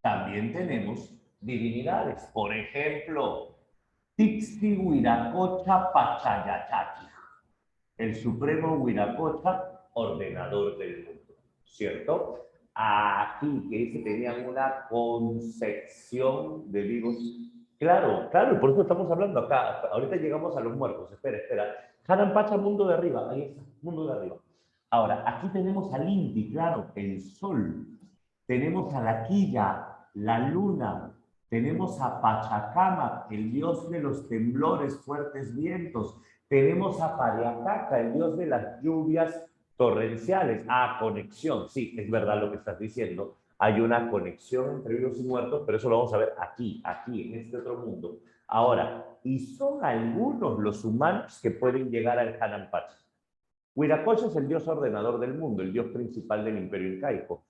También tenemos divinidades. Por ejemplo, Tixti Huiracocha Pachayachachi, el supremo Huiracocha, ordenador del mundo, ¿cierto? Aquí, que dice, tenían una concepción de vivos. Claro, claro, por eso estamos hablando acá. Ahorita llegamos a los muertos. Espera, espera. Hanan Pacha, mundo de arriba. Ahí está, mundo de arriba. Ahora, aquí tenemos al Inti, claro, el sol. Tenemos a la Quilla, la luna. Tenemos a Pachacama, el dios de los temblores, fuertes vientos. Tenemos a Pariacaca, el dios de las lluvias torrenciales. Ah, conexión. Sí, es verdad lo que estás diciendo. Hay una conexión entre vivos y muertos, pero eso lo vamos a ver aquí, en este otro mundo. Ahora, y son algunos los humanos que pueden llegar al Hanan Pacha. Huiracocha es el dios ordenador del mundo, el dios principal del imperio incaico.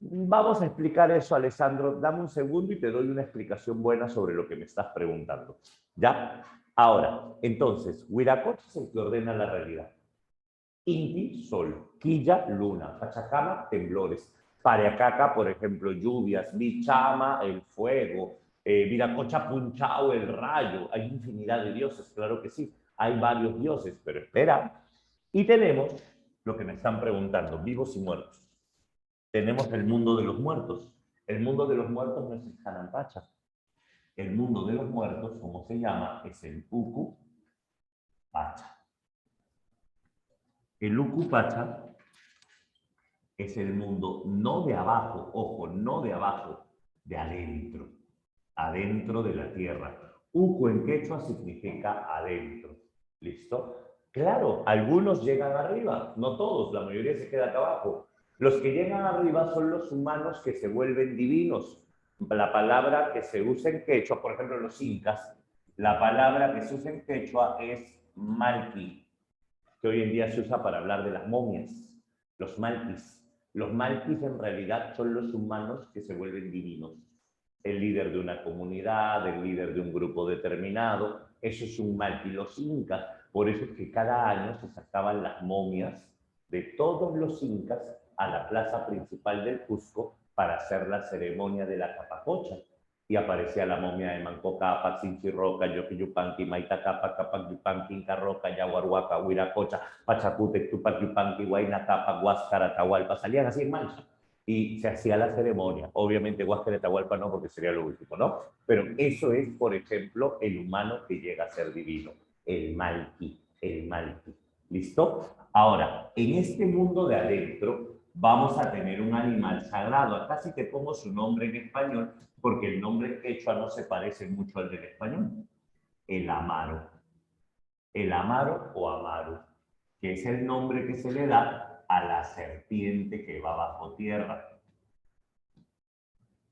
Vamos a explicar eso, Alessandro. Dame un segundo y te doy una explicación buena sobre lo que me estás preguntando. ¿Ya? Ahora, entonces, Huiracocha es el que ordena la realidad. Inti, sol. Quilla, luna. Pachacama, temblores. Pariacaca, por ejemplo, lluvias. Bichama, el fuego. Viracocha Punchao, el rayo. Hay infinidad de dioses, claro que sí. Hay varios dioses, pero espera. Y tenemos lo que me están preguntando, vivos y muertos. Tenemos el mundo de los muertos. El mundo de los muertos no es el Hanan Pacha. El mundo de los muertos, como se llama, es el Uku Pacha. El Uku Pacha es el mundo no de abajo, ojo, no de abajo, de adentro, adentro de la tierra. Uku en quechua significa adentro. ¿Listo? Claro, algunos llegan arriba, no todos, la mayoría se queda acá abajo. Los que llegan arriba son los humanos que se vuelven divinos. La palabra que se usa en quechua, por ejemplo, los incas, la palabra que se usa en quechua es malqui, que hoy en día se usa para hablar de las momias, los malquis. Los malquis en realidad son los humanos que se vuelven divinos. El líder de una comunidad, el líder de un grupo determinado, eso es un malqui. Los incas, por eso es que cada año se sacaban las momias de todos los incas a la plaza principal del Cusco para hacer la ceremonia de la capacocha. Y aparecía la momia de Manco Cápac, Sinchirroca, Yoquiyupanqui, Maitacapa, Capac Yupanqui, Inca Roca, Yaguarhuaca, Huiracocha, Pachacútec, Tupac Yupanqui, Huayna Cápac, Huáscar, Atahualpa, salían así en marcha. Y se hacía la ceremonia. Obviamente Huáscar y Atahualpa no, porque sería lo último, ¿no? Pero eso es, por ejemplo, el humano que llega a ser divino, el malqui, el malqui. ¿Listo? Ahora, en este mundo de adentro vamos a tener un animal sagrado. Acá sí te pongo su nombre en español, porque el nombre quechua no se parece mucho al del español. El amaro. El amaro o amaru, que es el nombre que se le da a la serpiente que va bajo tierra.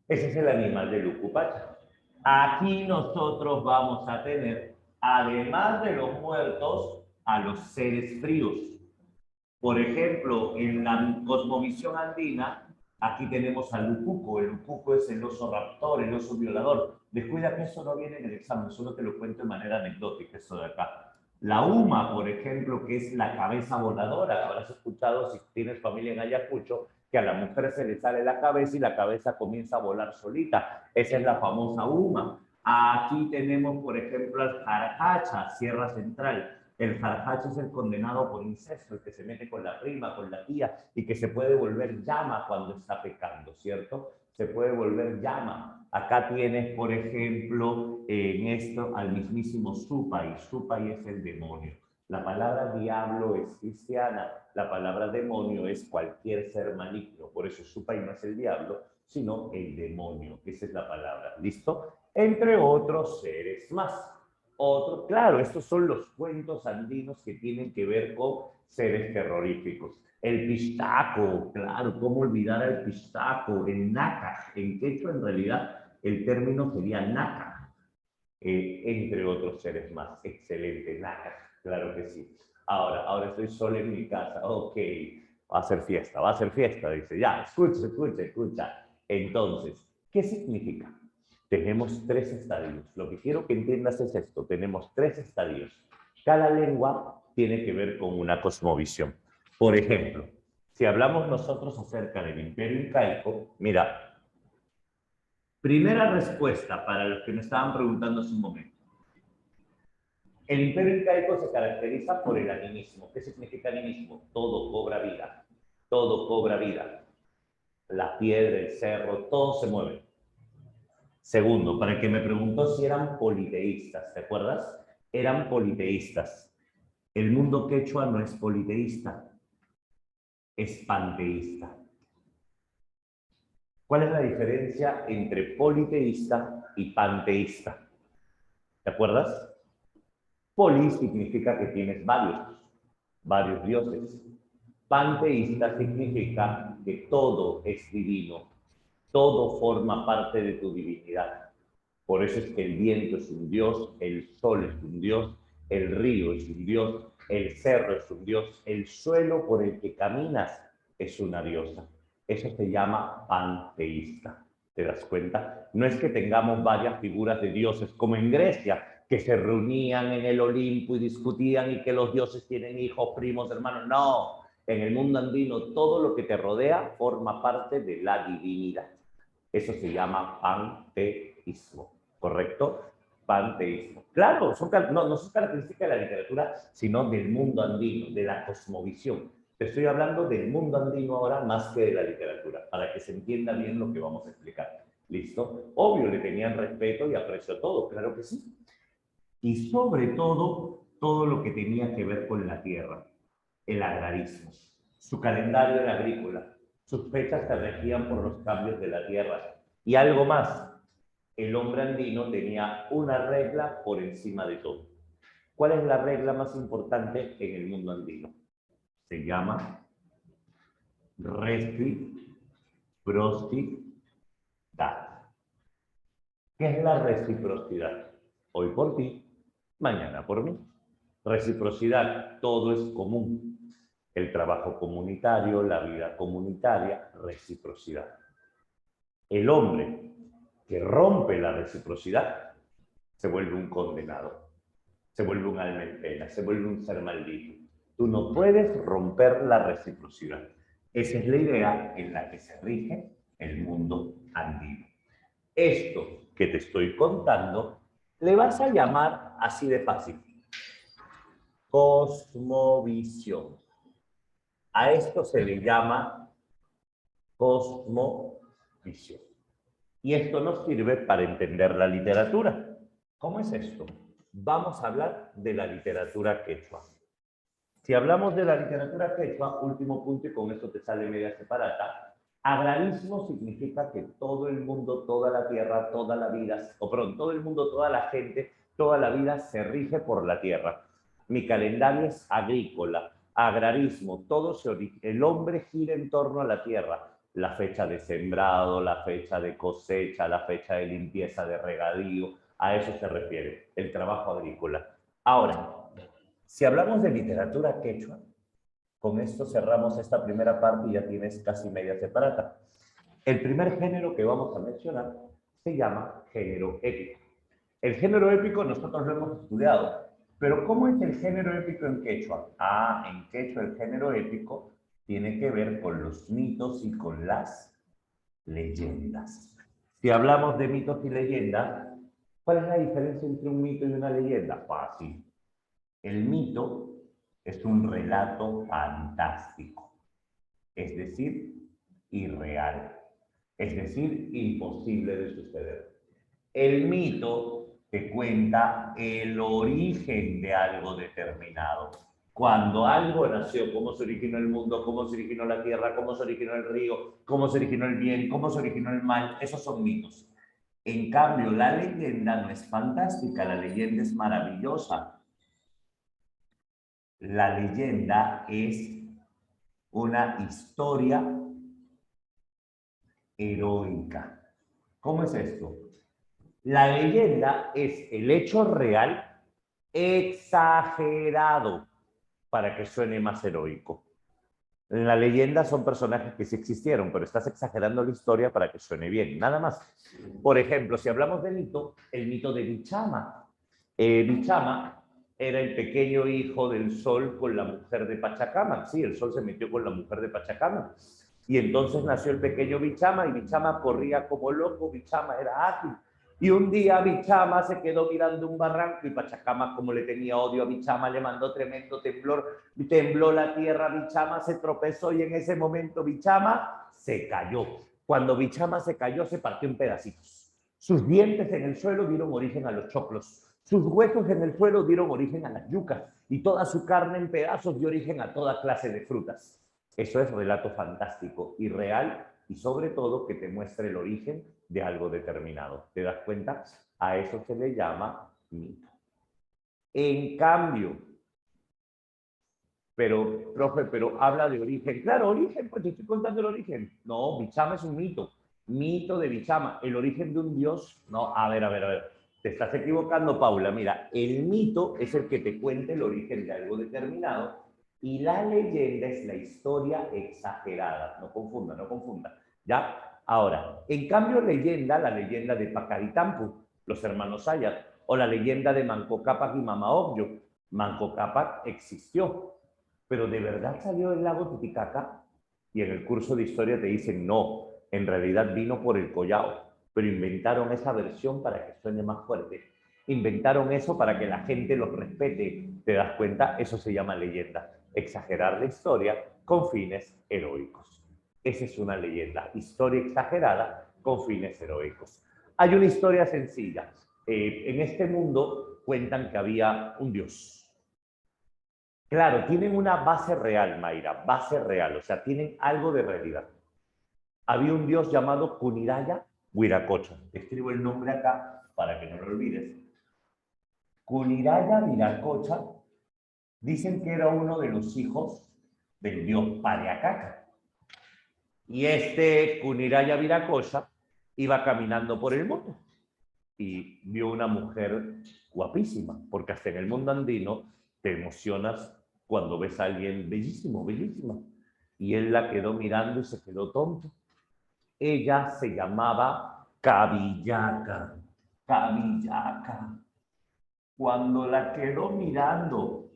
Ese es el animal del Ucupacha. Aquí nosotros vamos a tener, además de los muertos, a los seres fríos. Por ejemplo, en la cosmovisión andina, aquí tenemos al ucuco. El ucuco es el oso raptor, el oso violador. Descuida que eso no viene en el examen, solo te lo cuento de manera anecdótica, eso de acá. La uma, por ejemplo, que es la cabeza voladora. Habrás escuchado, si tienes familia en Ayacucho, que a la mujer se le sale la cabeza y la cabeza comienza a volar solita. Esa es la famosa uma. Aquí tenemos, por ejemplo, al jaracacha, Sierra Central. El jarjacho es el condenado por incesto, el que se mete con la prima, con la tía, y que se puede volver llama cuando está pecando, ¿cierto? Se puede volver llama. Acá tienes, por ejemplo, en esto al mismísimo Supai. Supai es el demonio. La palabra diablo es cristiana, la palabra demonio es cualquier ser maligno, por eso Supai no es el diablo, sino el demonio, esa es la palabra, ¿listo? Entre otros seres más. Otro, claro, estos son los cuentos andinos que tienen que ver con seres terroríficos. El pistaco, claro, ¿cómo olvidar al pistaco? El nácar, en quechua en realidad el término sería nácar, entre otros seres más. Excelente, nácar, claro que sí. Ahora estoy solo en mi casa, ok, va a ser fiesta, dice, ya, escucha, escucha, escucha. Entonces, ¿qué significa? Tenemos tres estadios. Lo que quiero que entiendas es esto, tenemos tres estadios. Cada lengua tiene que ver con una cosmovisión. Por ejemplo, si hablamos nosotros acerca del imperio incaico, mira, primera respuesta para los que me estaban preguntando hace un momento. El imperio incaico se caracteriza por el animismo. ¿Qué significa animismo? Todo cobra vida. Todo cobra vida. La piedra, el cerro, todo se mueve. Segundo, para el que me preguntó si eran politeístas, ¿te acuerdas? Eran politeístas. El mundo quechua no es politeísta, es panteísta. ¿Cuál es la diferencia entre politeísta y panteísta? ¿Te acuerdas? Poli significa que tienes varios dioses. Panteísta significa que todo es divino, todo forma parte de tu divinidad. Por eso es que el viento es un dios, el sol es un dios, el río es un dios, el cerro es un dios, el suelo por el que caminas es una diosa. Eso se llama panteísta. ¿Te das cuenta? No es que tengamos varias figuras de dioses como en Grecia, que se reunían en el Olimpo y discutían y que los dioses tienen hijos, primos, hermanos. No, en el mundo andino todo lo que te rodea forma parte de la divinidad. Eso se llama panteísmo, ¿correcto? Panteísmo. Claro, no son características de la literatura, sino del mundo andino, de la cosmovisión. Te estoy hablando del mundo andino ahora más que de la literatura, para que se entienda bien lo que vamos a explicar. ¿Listo? Obvio, le tenían respeto y aprecio a todo, claro que sí. Y sobre todo, todo lo que tenía que ver con la tierra, el agrarismo. Su calendario era agrícola, sus fechas se regían por los cambios de la tierra. Y algo más, el hombre andino tenía una regla por encima de todo. ¿Cuál es la regla más importante en el mundo andino? Se llama reciprocidad. ¿Qué es la reciprocidad? Hoy por ti, mañana por mí. Reciprocidad, todo es común. El trabajo comunitario, la vida comunitaria, reciprocidad. El hombre que rompe la reciprocidad se vuelve un condenado, se vuelve un alma en pena, se vuelve un ser maldito. Tú no puedes romper la reciprocidad. Esa es la idea en la que se rige el mundo andino. Esto que te estoy contando le vas a llamar así de fácil: cosmovisión. A esto se le llama cosmovisión. Y esto nos sirve para entender la literatura. ¿Cómo es esto? Vamos a hablar de la literatura quechua. Si hablamos de la literatura quechua, último punto y con esto te sale media separata, agrarismo significa que todo el mundo, toda la tierra, toda la vida, o perdón, todo el mundo, toda la gente, toda la vida se rige por la tierra. Mi calendario es agrícola, agrarismo, el hombre gira en torno a la tierra. La fecha de sembrado, la fecha de cosecha, la fecha de limpieza, de regadío, a eso se refiere, el trabajo agrícola. Ahora, si hablamos de literatura quechua, con esto cerramos esta primera parte y ya tienes casi media separata. El primer género que vamos a mencionar se llama género épico. El género épico nosotros lo hemos estudiado, pero ¿cómo es el género épico en quechua? En quechua el género épico tiene que ver con los mitos y con las leyendas. Si hablamos de mitos y leyendas, ¿cuál es la diferencia entre un mito y una leyenda? Fácil. El mito es un relato fantástico, es decir, irreal, es decir, imposible de suceder. El mito te cuenta el origen de algo determinado. Cuando algo nació, cómo se originó el mundo, cómo se originó la tierra, cómo se originó el río, cómo se originó el bien, cómo se originó el mal, esos son mitos. En cambio, la leyenda no es fantástica, la leyenda es maravillosa. La leyenda es una historia heroica. ¿Cómo es esto? La leyenda es el hecho real exagerado para que suene más heroico. En la leyenda son personajes que sí existieron, pero estás exagerando la historia para que suene bien, nada más. Por ejemplo, si hablamos de mito, el mito de Bichama. Bichama era el pequeño hijo del sol con la mujer de Pachacama. Sí, el sol se metió con la mujer de Pachacama. Y entonces nació el pequeño Bichama y Bichama corría como loco, Bichama era ágil. Y un día Bichama se quedó mirando un barranco y Pachacama, como le tenía odio a Bichama, le mandó tremendo temblor. Tembló la tierra, Bichama se tropezó y en ese momento Bichama se cayó. Cuando Bichama se cayó, se partió en pedacitos. Sus dientes en el suelo dieron origen a los choclos. Sus huesos en el suelo dieron origen a las yucas. Y toda su carne en pedazos dio origen a toda clase de frutas. Eso es relato fantástico y real y sobre todo que te muestre el origen de algo determinado. ¿Te das cuenta? A eso se le llama mito. En cambio, profe, pero habla de origen. Claro, origen, pues te estoy contando el origen. No, Bichama es un mito. Mito de Bichama. El origen de un dios. No, a ver. Te estás equivocando, Paula. Mira, el mito es el que te cuenta el origen de algo determinado y la leyenda es la historia exagerada. No confunda, no confunda. ¿Ya? Ahora, en cambio, leyenda, la leyenda de Pacaritampu, los hermanos Ayat, o la leyenda de Manco Cápac y Mama Ocllo. Manco Cápac existió, pero ¿de verdad salió del lago Titicaca? Y en el curso de historia te dicen, no, en realidad vino por el Collao, pero inventaron esa versión para que suene más fuerte. Inventaron eso para que la gente los respete. ¿Te das cuenta? Eso se llama leyenda. Exagerar la historia con fines heroicos. Esa es una leyenda. Historia exagerada con fines heroicos. Hay una historia sencilla. En este mundo cuentan que había un dios. Claro, tienen una base real, Mayra, base real, o sea, tienen algo de realidad. Había un dios llamado Kuniraya Wiracocha. Te escribo el nombre acá para que no lo olvides. Kuniraya Wiracocha dicen que era uno de los hijos del dios Pariacaca. Y este Kuniraya Wiracocha iba caminando por el mundo y vio una mujer guapísima, porque hasta en el mundo andino te emocionas cuando ves a alguien bellísimo, bellísima. Y él la quedó mirando y se quedó tonto. Ella se llamaba Cabillaca. Cabillaca. Cuando la quedó mirando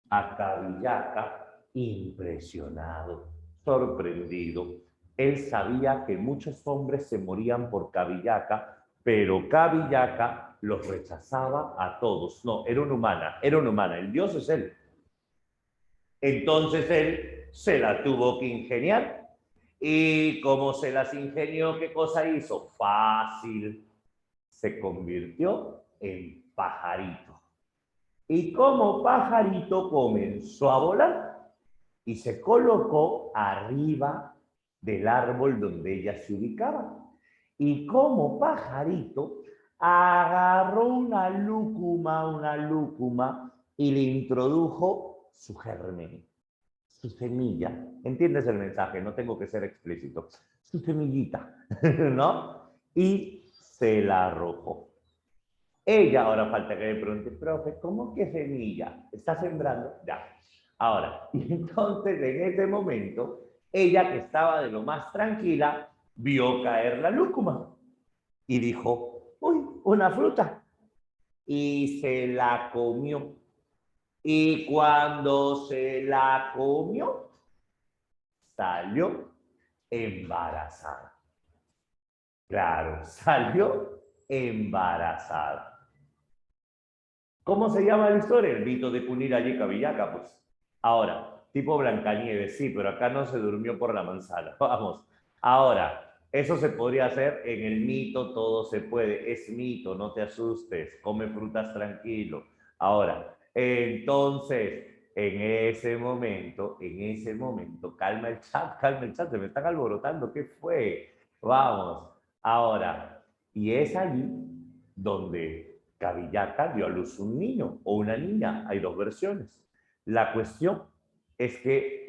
a Cabillaca, impresionado, sorprendido, él sabía que muchos hombres se morían por Cabillaca, pero Cabillaca los rechazaba a todos. No, era una humana, el dios es él. Entonces él se la tuvo que ingeniar. Y como se las ingenió, ¿qué cosa hizo? Fácil. Se convirtió en pajarito. Y como pajarito comenzó a volar y se colocó arriba del árbol donde ella se ubicaba. Y como pajarito agarró una lúcuma, y le introdujo su germen, su semilla. ¿Entiendes el mensaje? No tengo que ser explícito. Su semillita, ¿no? Y se la arrojó. Ella, ahora falta que me pregunte, profe, ¿cómo que semilla? ¿Está sembrando? Ya. Ahora, y entonces en ese momento, ella que estaba de lo más tranquila, vio caer la lúcuma y dijo, uy, una fruta. Y se la comió. Y cuando se la comió, salió embarazada. Claro, salió embarazada. ¿Cómo se llama la historia? El mito de Kuniraya y Cabillaca, pues. Ahora, tipo Blancanieves, sí, pero acá no se durmió por la manzana. Vamos. Ahora, Eso se podría hacer en el mito, todo se puede. Es mito, no te asustes, come frutas tranquilo. Ahora, entonces, en ese momento, calma el chat, se me están alborotando, ¿qué fue? Vamos, ahora, y es allí donde Cabillaca dio a luz un niño o una niña, hay dos versiones. La cuestión es que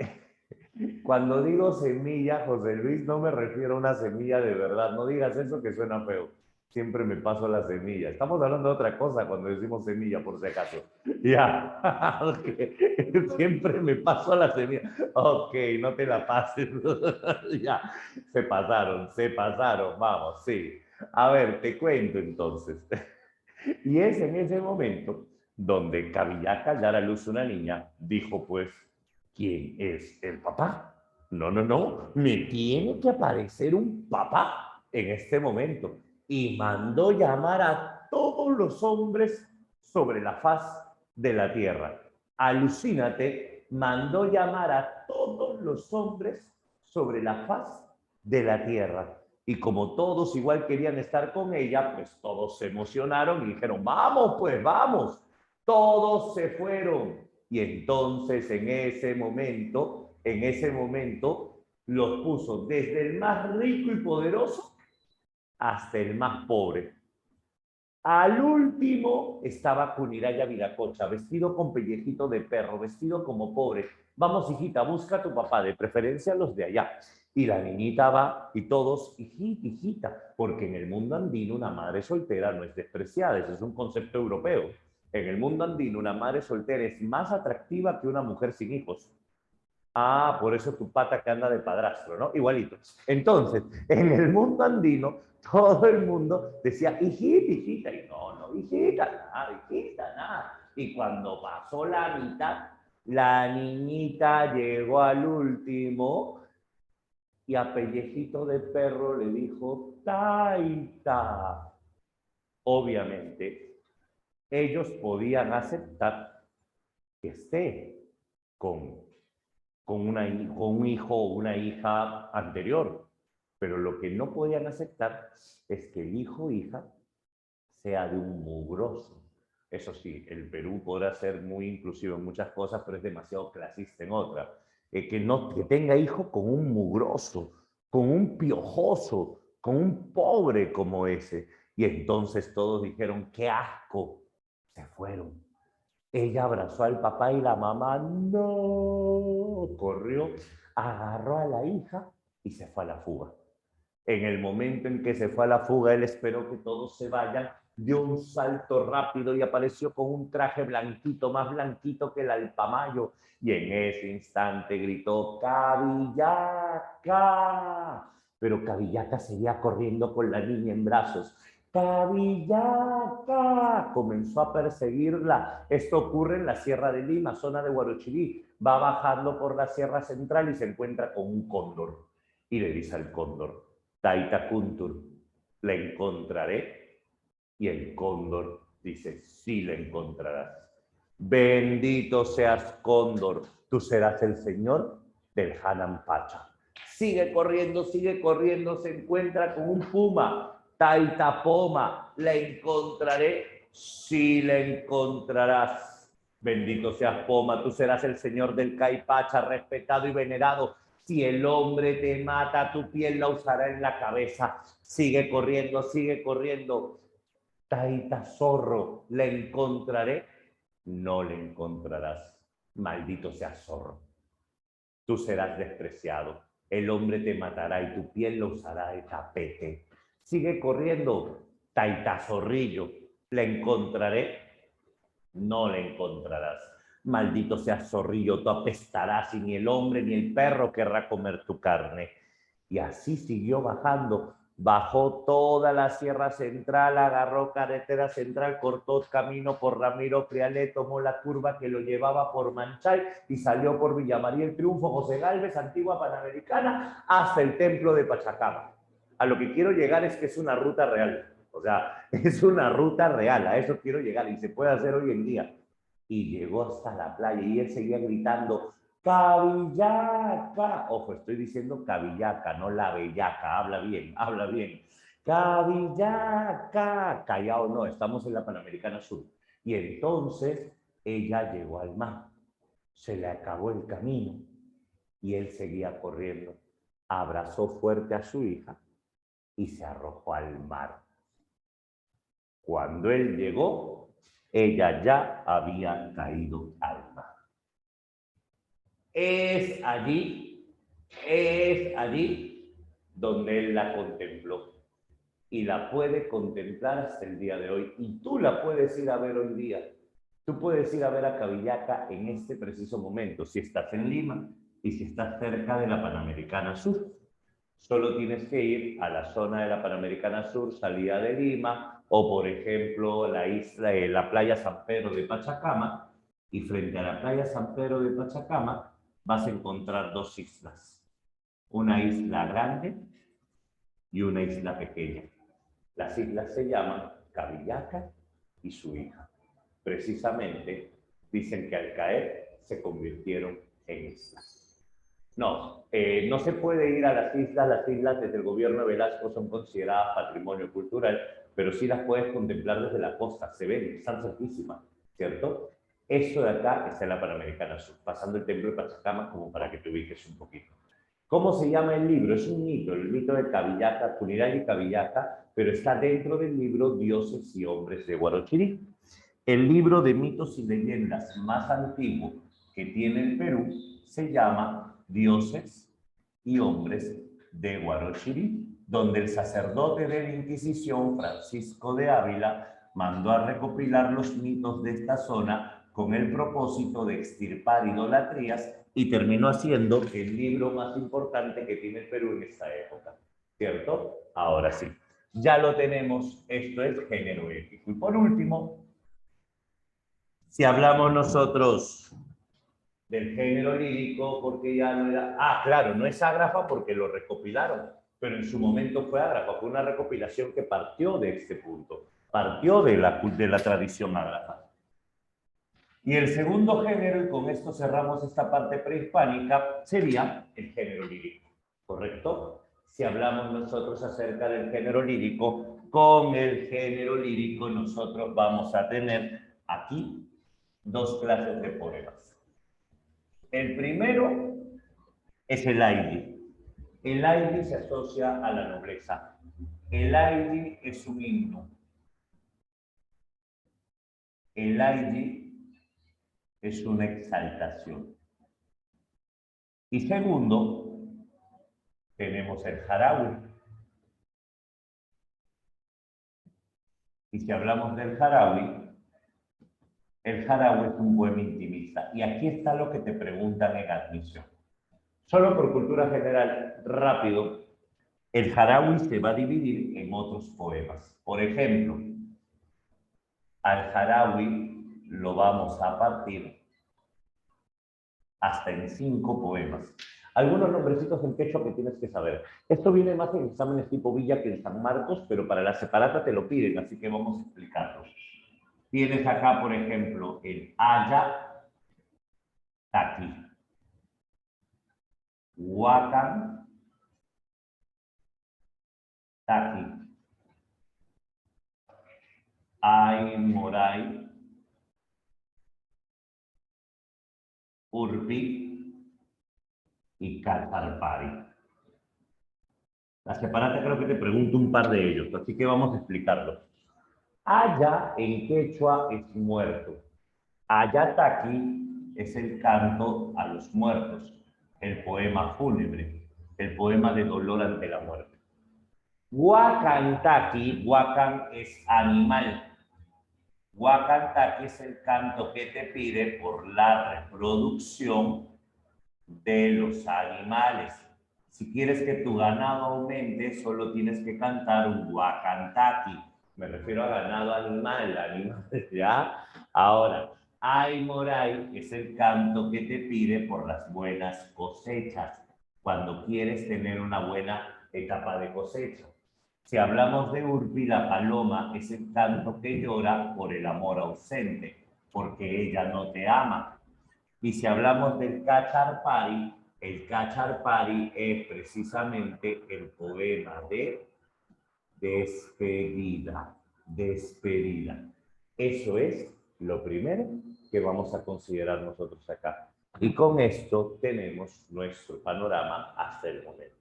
cuando digo semilla, José Luis, no me refiero a una semilla de verdad. No digas eso que suena feo. Siempre me paso la semilla. Estamos hablando de otra cosa cuando decimos semilla, por si acaso. Ya. Okay. Siempre me paso a la semilla. Ok, no te la pases. Ya. Se pasaron. Vamos, sí. A ver, te cuento entonces. Y es en ese momento donde Cabillaca, al dar a luz una niña, dijo pues, ¿quién es el papá? No, no, no, me tiene que aparecer un papá en este momento. Y mandó llamar a todos los hombres sobre la faz de la tierra. Alucínate, mandó llamar a todos los hombres sobre la faz de la tierra. Y como todos igual querían estar con ella, pues todos se emocionaron y dijeron, vamos, pues vamos. Todos se fueron. Y entonces en ese momento, los puso desde el más rico y poderoso hasta el más pobre. Al último estaba Cuniraya Viracocha, vestido con pellejito de perro, vestido como pobre. Vamos, hijita, busca a tu papá, de preferencia los de allá. Y la niñita va y todos, hijita, hijita, porque en el mundo andino una madre soltera no es despreciada, ese es un concepto europeo. En el mundo andino una madre soltera es más atractiva que una mujer sin hijos. Ah, por eso tu pata que anda de padrastro, ¿no? Igualito. Entonces, en el mundo andino, todo el mundo decía, hijita, hijita, y no, hijita, nada. Y cuando pasó la mitad, la niñita llegó al último y a pellejito de perro le dijo, taita. Obviamente, ellos podían aceptar que esté con con un hijo o una hija anterior. Pero lo que no podían aceptar es que el hijo o hija sea de un mugroso. Eso sí, el Perú podrá ser muy inclusivo en muchas cosas, pero es demasiado clasista en otras. Que tenga hijo con un mugroso, con un piojoso, con un pobre como ese. Y entonces todos dijeron, qué asco, se fueron. Ella abrazó al papá y la mamá no corrió, agarró a la hija y se fue a la fuga. En el momento en que se fue a la fuga, él esperó que todos se vayan, dio un salto rápido y apareció con un traje blanquito, más blanquito que el alpamayo. Y en ese instante gritó, ¡Cabillaca! Pero Cabillaca seguía corriendo con la niña en brazos. ¡Cabillaca! Comenzó a perseguirla. Esto ocurre en la Sierra de Lima, zona de Huarochirí. Va bajando por la Sierra Central y se encuentra con un cóndor. Y le dice al cóndor, Taita Kuntur, ¿la encontraré? Y el cóndor dice, sí la encontrarás. Bendito seas, cóndor, tú serás el señor del Hanan Pacha. Sigue corriendo, se encuentra con un puma. Taita Poma, ¿la encontraré? Sí la encontrarás. Bendito seas, Poma, tú serás el señor del Caipacha, respetado y venerado. Si el hombre te mata, tu piel la usará en la cabeza. Sigue corriendo, sigue corriendo. Taita zorro, ¿la encontraré? No le encontrarás. Maldito seas zorro. Tú serás despreciado. El hombre te matará y tu piel lo usará de tapete. Sigue corriendo, Taita zorrillo. ¿La encontraré? No la encontrarás. Maldito seas, zorrillo, tú apestarás y ni el hombre ni el perro querrá comer tu carne. Y así siguió bajando. Bajó toda la Sierra Central, agarró carretera central, cortó camino por Ramiro Frialet, tomó la curva que lo llevaba por Manchay y salió por Villa María el Triunfo, José Gálvez, Antigua Panamericana, hasta el templo de Pachacama. A lo que quiero llegar es que es una ruta real. O sea, es una ruta real, a eso quiero llegar y se puede hacer hoy en día. Y llegó hasta la playa y él seguía gritando, Cabillaca. Ojo, estoy diciendo cabillaca, no la bellaca. Habla bien, habla bien. Cabillaca. Callao no, estamos en la Panamericana Sur. Y entonces ella llegó al mar. Se le acabó el camino y él seguía corriendo. Abrazó fuerte a su hija y se arrojó al mar. Cuando él llegó, ella ya había caído al mar. Es allí donde él la contempló y la puede contemplar hasta el día de hoy. Y tú la puedes ir a ver hoy día. Tú puedes ir a ver a Cabillaca en este preciso momento, si estás en Lima y si estás cerca de la Panamericana Sur. Solo tienes que ir a la zona de la Panamericana Sur, salida de Lima, o por ejemplo la playa San Pedro de Pachacama, y frente a la playa San Pedro de Pachacama vas a encontrar dos islas, una isla grande y una isla pequeña. Las islas se llaman Cabillaca y su hija. Precisamente dicen que al caer se convirtieron en islas. No, no se puede ir a las islas desde el gobierno de Velasco son consideradas patrimonio cultural, pero sí las puedes contemplar desde la costa, se ven, están cerquísimas, ¿cierto? Eso de acá está en la Panamericana Sur, pasando el templo de Pachacama como para que te ubiques un poquito. ¿Cómo se llama el libro? Es un mito, el mito de Cabillaca, Cunirán y Cabillaca, pero está dentro del libro Dioses y Hombres de Guarochirí. El libro de mitos y leyendas más antiguo que tiene el Perú se llama Dioses y Hombres de Guarochirí, donde el sacerdote de la Inquisición, Francisco de Ávila, mandó a recopilar los mitos de esta zona con el propósito de extirpar idolatrías y terminó haciendo el libro más importante que tiene el Perú en esta época, ¿cierto? Ahora sí, ya lo tenemos, esto es género épico. Y por último, si hablamos nosotros del género lírico, porque ya no era... Ah, claro, no es ágrafa porque lo recopilaron, pero en su momento fue ágrafa, fue una recopilación que partió de este punto, partió de la tradición ágrafa. Y el segundo género, y con esto cerramos esta parte prehispánica, sería el género lírico, ¿correcto? Si hablamos nosotros acerca del género lírico, con el género lírico nosotros vamos a tener aquí dos clases de poemas. El primero es el aidi. El aidi se asocia a la nobleza. El aidi es un himno. El aidi es una exaltación. Y segundo, tenemos el jarawi. Y si hablamos del jarawi, el jarawi es un poema intimista. Y aquí está lo que te preguntan en admisión. Solo por cultura general, rápido, el jarawi se va a dividir en otros poemas. Por ejemplo, al jarawi lo vamos a partir hasta en 5 poemas. Algunos nombrecitos en quechua que tienes que saber. Esto viene más en exámenes tipo Villa que en San Marcos, pero para la separata te lo piden, así que vamos a explicarlo. Tienes acá, por ejemplo, el Aya Taqui, Huacan Taqui, Ay Moray, Urpi y Calparpari. La separata creo que te pregunto un par de ellos, así que vamos a explicarlo. Aya en quechua es muerto. Ayataki es el canto a los muertos, el poema fúnebre, el poema de dolor ante la muerte. Huacantaki, huacan es animal. Huacantaki es el canto que te pide por la reproducción de los animales. Si quieres que tu ganado aumente, solo tienes que cantar un huacantaki. Me refiero a ganado animal, ¿ya? Ahora, Ay Moray es el canto que te pide por las buenas cosechas, cuando quieres tener una buena etapa de cosecha. Si hablamos de Urpi, la paloma es el canto que llora por el amor ausente, porque ella no te ama. Y si hablamos del Cacharpari, el Cacharpari es precisamente el poema de despedida, despedida. Eso es lo primero que vamos a considerar nosotros acá. Y con esto tenemos nuestro panorama hasta el momento.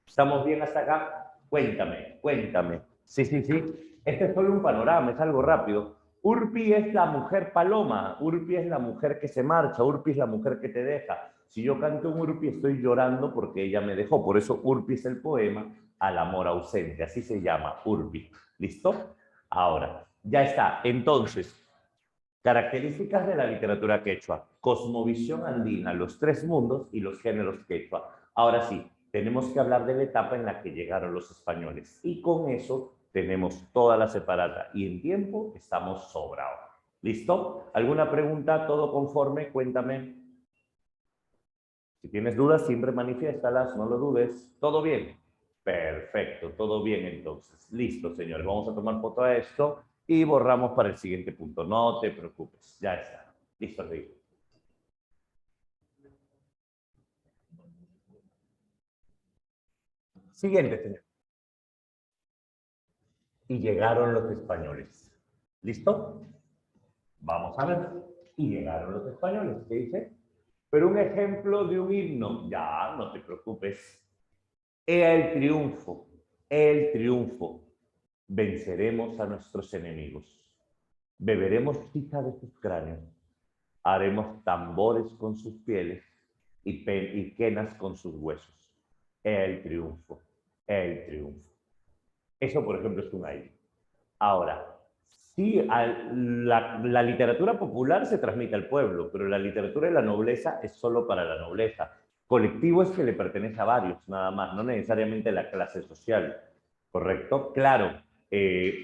¿Estamos bien hasta acá? Cuéntame, cuéntame. Sí, sí, sí. Este es solo un panorama, es algo rápido. Urpi es la mujer paloma, Urpi es la mujer que se marcha, Urpi es la mujer que te deja. Si yo canto un Urpi estoy llorando porque ella me dejó, por eso Urpi es el poema al amor ausente, así se llama, Urpi. ¿Listo? Ahora, ya está. Entonces, características de la literatura quechua, cosmovisión andina, los tres mundos y los géneros quechua. Ahora sí, tenemos que hablar de la etapa en la que llegaron los españoles y con eso tenemos toda la separata y en tiempo estamos sobrados. ¿Listo? ¿Alguna pregunta? ¿Todo conforme? Cuéntame. Si tienes dudas, siempre manifiéstalas, no lo dudes. ¿Todo bien? Perfecto, todo bien entonces. Listo, señores. Vamos a tomar foto a esto y borramos para el siguiente punto. No te preocupes, ya está. Listo, Rico. Siguiente, señor. Y llegaron los españoles. ¿Listo? Vamos a ver. Y llegaron los españoles. ¿Qué dice? Pero un ejemplo de un himno. Ya, no te preocupes. Ea el triunfo. El triunfo. Venceremos a nuestros enemigos. Beberemos cita de sus cráneos. Haremos tambores con sus pieles y quenas con sus huesos. El triunfo. El triunfo. Eso, por ejemplo, es un aire. Ahora, sí, la literatura popular se transmite al pueblo, pero la literatura de la nobleza es solo para la nobleza. Colectivo es que le pertenece a varios, nada más, no necesariamente a la clase social. ¿Correcto? Claro,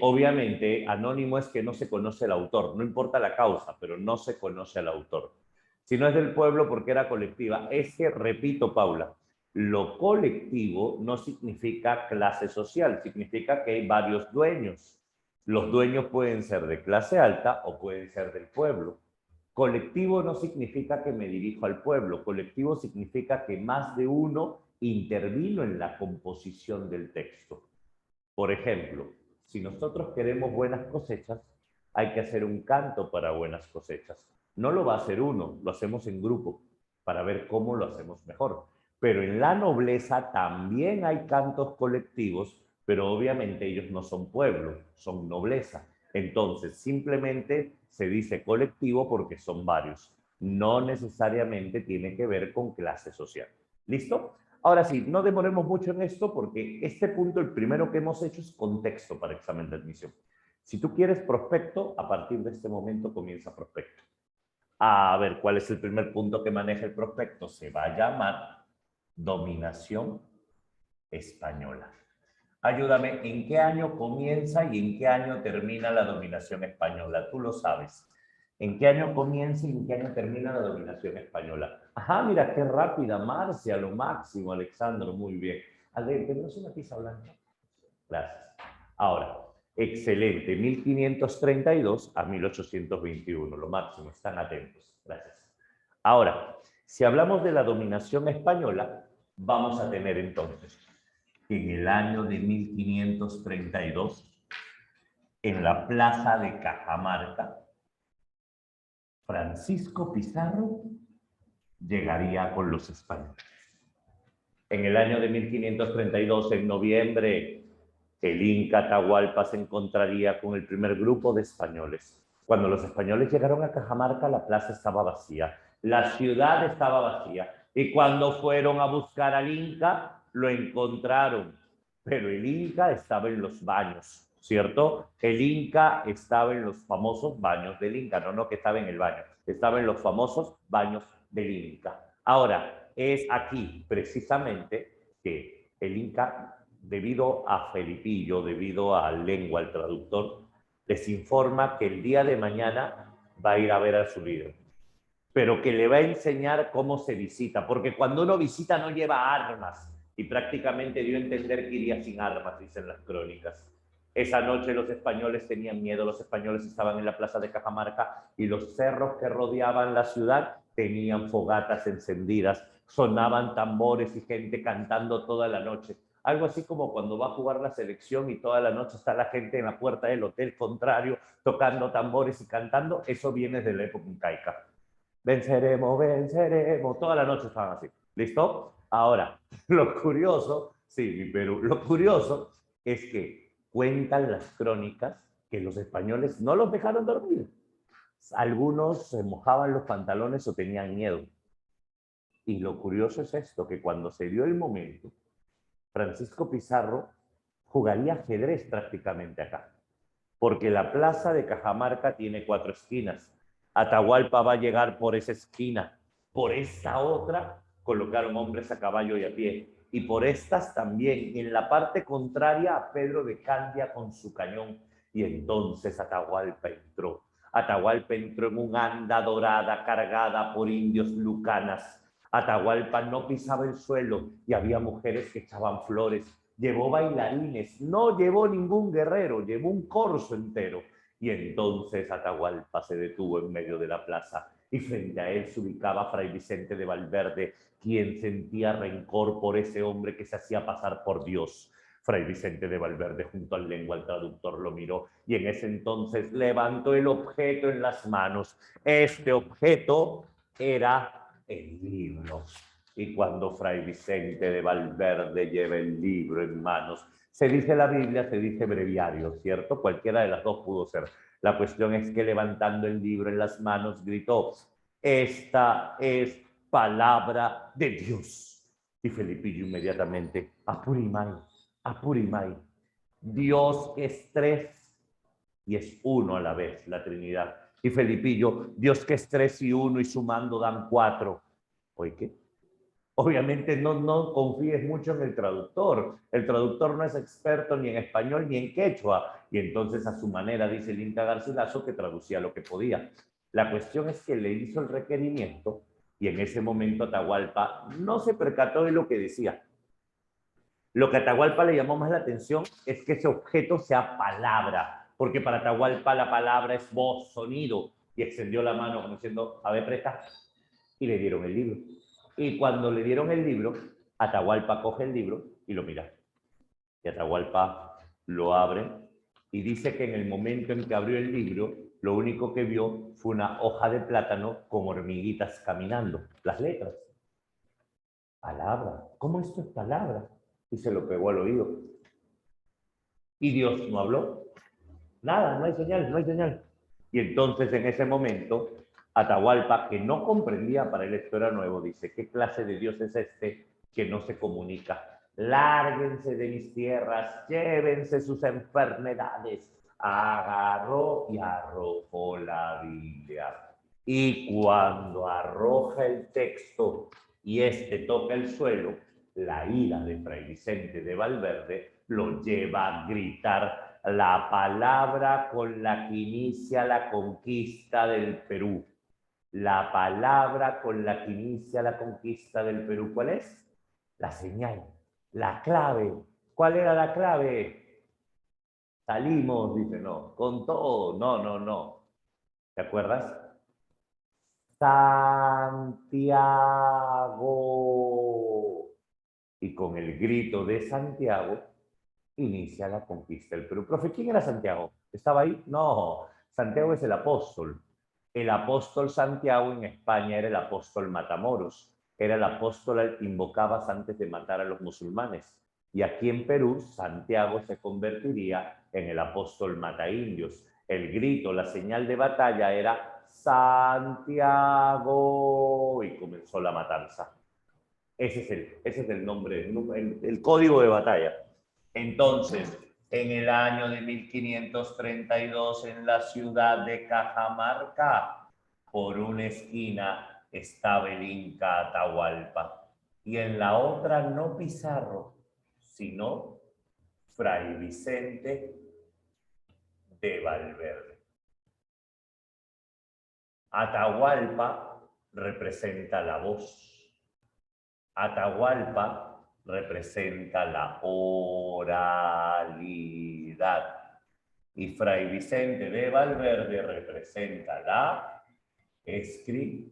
obviamente, anónimo es que no se conoce el autor, no importa la causa, pero no se conoce al autor. Si no es del pueblo, porque era colectiva. Es que, repito, Paula, lo colectivo no significa clase social, significa que hay varios dueños. Los dueños pueden ser de clase alta o pueden ser del pueblo. Colectivo no significa que me dirijo al pueblo, colectivo significa que más de uno intervino en la composición del texto. Por ejemplo, si nosotros queremos buenas cosechas, hay que hacer un canto para buenas cosechas. No lo va a hacer uno, lo hacemos en grupo para ver cómo lo hacemos mejor. Pero en la nobleza también hay cantos colectivos, pero obviamente ellos no son pueblo, son nobleza. Entonces, simplemente se dice colectivo porque son varios. No necesariamente tiene que ver con clase social. ¿Listo? Ahora sí, no demoremos mucho en esto porque este punto, el primero que hemos hecho es contexto para examen de admisión. Si tú quieres prospecto, a partir de este momento comienza prospecto. A ver, ¿cuál es el primer punto que maneja el prospecto? Se va a llamar dominación española. Ayúdame, ¿en qué año comienza y en qué año termina la dominación española? Tú lo sabes. ¿En qué año comienza y en qué año termina la dominación española? Ajá, mira, qué rápida, Marcia, lo máximo, Alexandro, muy bien. Ale, ¿tenemos una pizza blanca? Gracias. Ahora, excelente, 1532 a 1821, lo máximo, están atentos. Gracias. Ahora, si hablamos de la dominación española, vamos a tener entonces en el año de 1532, en la plaza de Cajamarca, Francisco Pizarro llegaría con los españoles. En el año de 1532, en noviembre, el Inca Atahualpa se encontraría con el primer grupo de españoles. Cuando los españoles llegaron a Cajamarca, la plaza estaba vacía, la ciudad estaba vacía. Y cuando fueron a buscar al Inca, lo encontraron. Pero el Inca estaba en los baños, ¿cierto? El Inca estaba en los famosos baños del Inca, no que estaba en el baño, estaba en los famosos baños del Inca. Ahora, es aquí precisamente que el Inca, debido a Felipillo, debido a Lengua, al traductor, les informa que el día de mañana va a ir a ver a su líder, pero que le va a enseñar cómo se visita, porque cuando uno visita no lleva armas, y prácticamente dio a entender que iría sin armas, dicen las crónicas. Esa noche los españoles tenían miedo, los españoles estaban en la plaza de Cajamarca y los cerros que rodeaban la ciudad tenían fogatas encendidas, sonaban tambores y gente cantando toda la noche. Algo así como cuando va a jugar la selección y toda la noche está la gente en la puerta del hotel contrario tocando tambores y cantando. Eso viene de la época incaica. Venceremos, venceremos. Toda la noche estaban así. ¿Listo? Ahora, lo curioso, sí, mi Perú, lo curioso es que cuentan las crónicas que los españoles no los dejaron dormir. Algunos se mojaban los pantalones o tenían miedo. Y lo curioso es esto, que cuando se dio el momento, Francisco Pizarro jugaría ajedrez prácticamente acá, porque la plaza de Cajamarca tiene 4 esquinas. Atahualpa va a llegar por esa esquina, por esta otra colocaron hombres a caballo y a pie, y por estas también, en la parte contraria a Pedro de Candia con su cañón, y entonces Atahualpa entró. Atahualpa entró en un anda dorada cargada por indios lucanas. Atahualpa no pisaba el suelo y había mujeres que echaban flores. Llevó bailarines, no llevó ningún guerrero, llevó un corso entero. Y entonces Atahualpa se detuvo en medio de la plaza y frente a él se ubicaba Fray Vicente de Valverde, quien sentía rencor por ese hombre que se hacía pasar por Dios. Fray Vicente de Valverde junto al lengua al traductor lo miró y en ese entonces levantó el objeto en las manos. Este objeto era el libro. Y cuando Fray Vicente de Valverde lleva el libro en manos, se dice la Biblia, se dice breviario, ¿cierto? Cualquiera de las dos pudo ser. La cuestión es que levantando el libro en las manos gritó, esta es palabra de Dios. Y Felipillo inmediatamente, Apurimay, Apurimay, Dios es tres y es uno a la vez, la Trinidad. Y Felipillo, Dios que es tres y uno y sumando dan cuatro. ¿Oye qué? Obviamente no confíes mucho en el traductor. El traductor no es experto ni en español ni en quechua. Y entonces a su manera dice el Inca Garcilaso que traducía lo que podía. La cuestión es que le hizo el requerimiento y en ese momento Atahualpa no se percató de lo que decía. Lo que a Atahualpa le llamó más la atención es que ese objeto sea palabra, porque para Atahualpa la palabra es voz, sonido, y extendió la mano como diciendo, a ver, presta, y le dieron el libro. Y cuando le dieron el libro, Atahualpa coge el libro y lo mira. Y Atahualpa lo abre y dice que en el momento en que abrió el libro, lo único que vio fue una hoja de plátano con hormiguitas caminando, las letras. Palabra, ¿cómo esto es palabra? Y se lo pegó al oído. Y Dios no habló. Nada, no hay señal, no hay señal. Y entonces en ese momento, Atahualpa, que no comprendía, para él esto era nuevo, dice, ¿qué clase de Dios es este que no se comunica? Lárguense de mis tierras, llévense sus enfermedades. Agarró y arrojó la Biblia. Y cuando arroja el texto y este toca el suelo, la ira de Fray Vicente de Valverde lo lleva a gritar la palabra con la que inicia la conquista del Perú. La palabra con la que inicia la conquista del Perú, ¿cuál es? La señal, la clave. ¿Cuál era la clave? Salimos, dice, no, con todo, no. ¿Te acuerdas? Santiago. Y con el grito de Santiago inicia la conquista del Perú. Profe, ¿quién era Santiago? ¿Estaba ahí? No, Santiago es el apóstol. El apóstol Santiago en España era el apóstol Matamoros. Era el apóstol al que invocabas antes de matar a los musulmanes. Y aquí en Perú, Santiago se convertiría en el apóstol Mataindios. El grito, la señal de batalla era Santiago y comenzó la matanza. Ese es el nombre, el código de batalla. Entonces, en el año de 1532, en la ciudad de Cajamarca, por una esquina estaba el Inca Atahualpa y en la otra no Pizarro, sino Fray Vicente de Valverde. Atahualpa representa la voz. Atahualpa representa la oralidad y Fray Vicente de Valverde representa la escritura.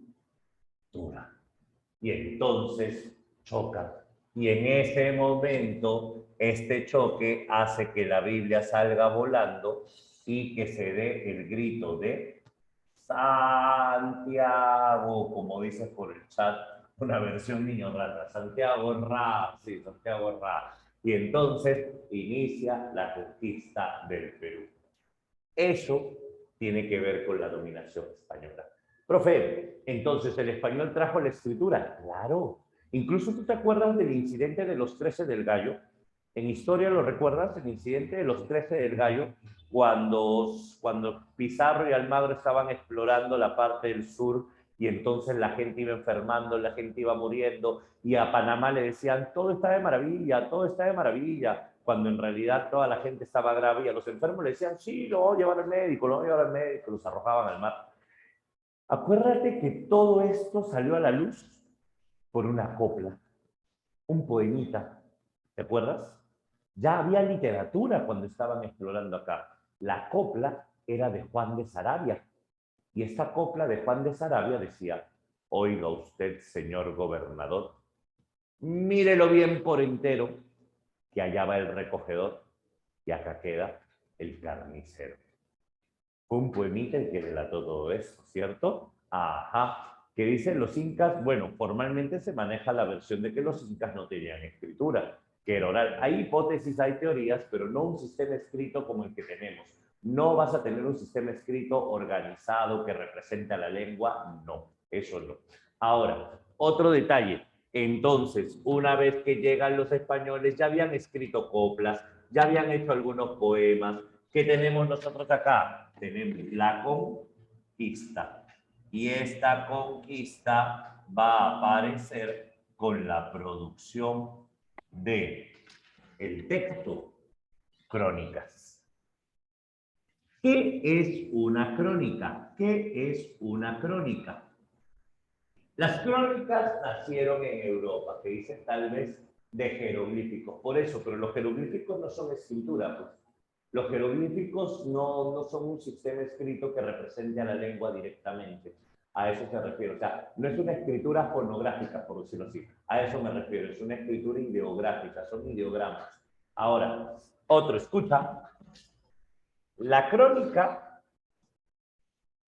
y entonces chocan. Y en ese momento, este choque hace que la Biblia salga volando y que se dé el grito de Santiago, como dices por el chat, una versión niño rata, Santiago Ra, sí, Santiago Ra. Y entonces inicia la conquista del Perú. Eso tiene que ver con la dominación española. Profe, entonces el español trajo la escritura. Claro. Incluso tú te acuerdas del incidente de los 13 del Gallo. En historia lo recuerdas, el incidente de los 13 del Gallo, cuando Pizarro y Almagro estaban explorando la parte del sur y entonces la gente iba enfermando, la gente iba muriendo y a Panamá le decían, todo está de maravilla, todo está de maravilla, cuando en realidad toda la gente estaba grave y a los enfermos le decían, sí, lo voy a llevar al médico, lo voy a llevar al médico, los arrojaban al mar. Acuérdate que todo esto salió a la luz por una copla, un poemita, ¿te acuerdas? Ya había literatura cuando estaban explorando acá. La copla era de Juan de Saravia, y esta copla de Juan de Saravia decía, oiga usted, señor gobernador, mírelo bien por entero, que allá va el recogedor y acá queda el carnicero. Fue un poemita el que relató todo esto, ¿cierto? Ajá. ¿Qué dicen los incas? Bueno, formalmente se maneja la versión de que los incas no tenían escritura, que era oral. Hay hipótesis, hay teorías, pero no un sistema escrito como el que tenemos. No vas a tener un sistema escrito organizado que represente a la lengua, no, eso no. Ahora, otro detalle. Entonces, una vez que llegan los españoles, ya habían escrito coplas, ya habían hecho algunos poemas. ¿Qué tenemos nosotros acá? Tenemos la conquista. Y esta conquista va a aparecer con la producción de el texto Crónicas. ¿Qué es una crónica? ¿Qué es una crónica? Las crónicas nacieron en Europa, que dicen tal vez de jeroglíficos, por eso, pero los jeroglíficos no son escritura, pues. Los jeroglíficos no son un sistema escrito que represente a la lengua directamente. A eso se refiere. O sea, no es una escritura fonográfica, por decirlo así. A eso me refiero. Es una escritura ideográfica, son ideogramas. Ahora, otro, escucha. La crónica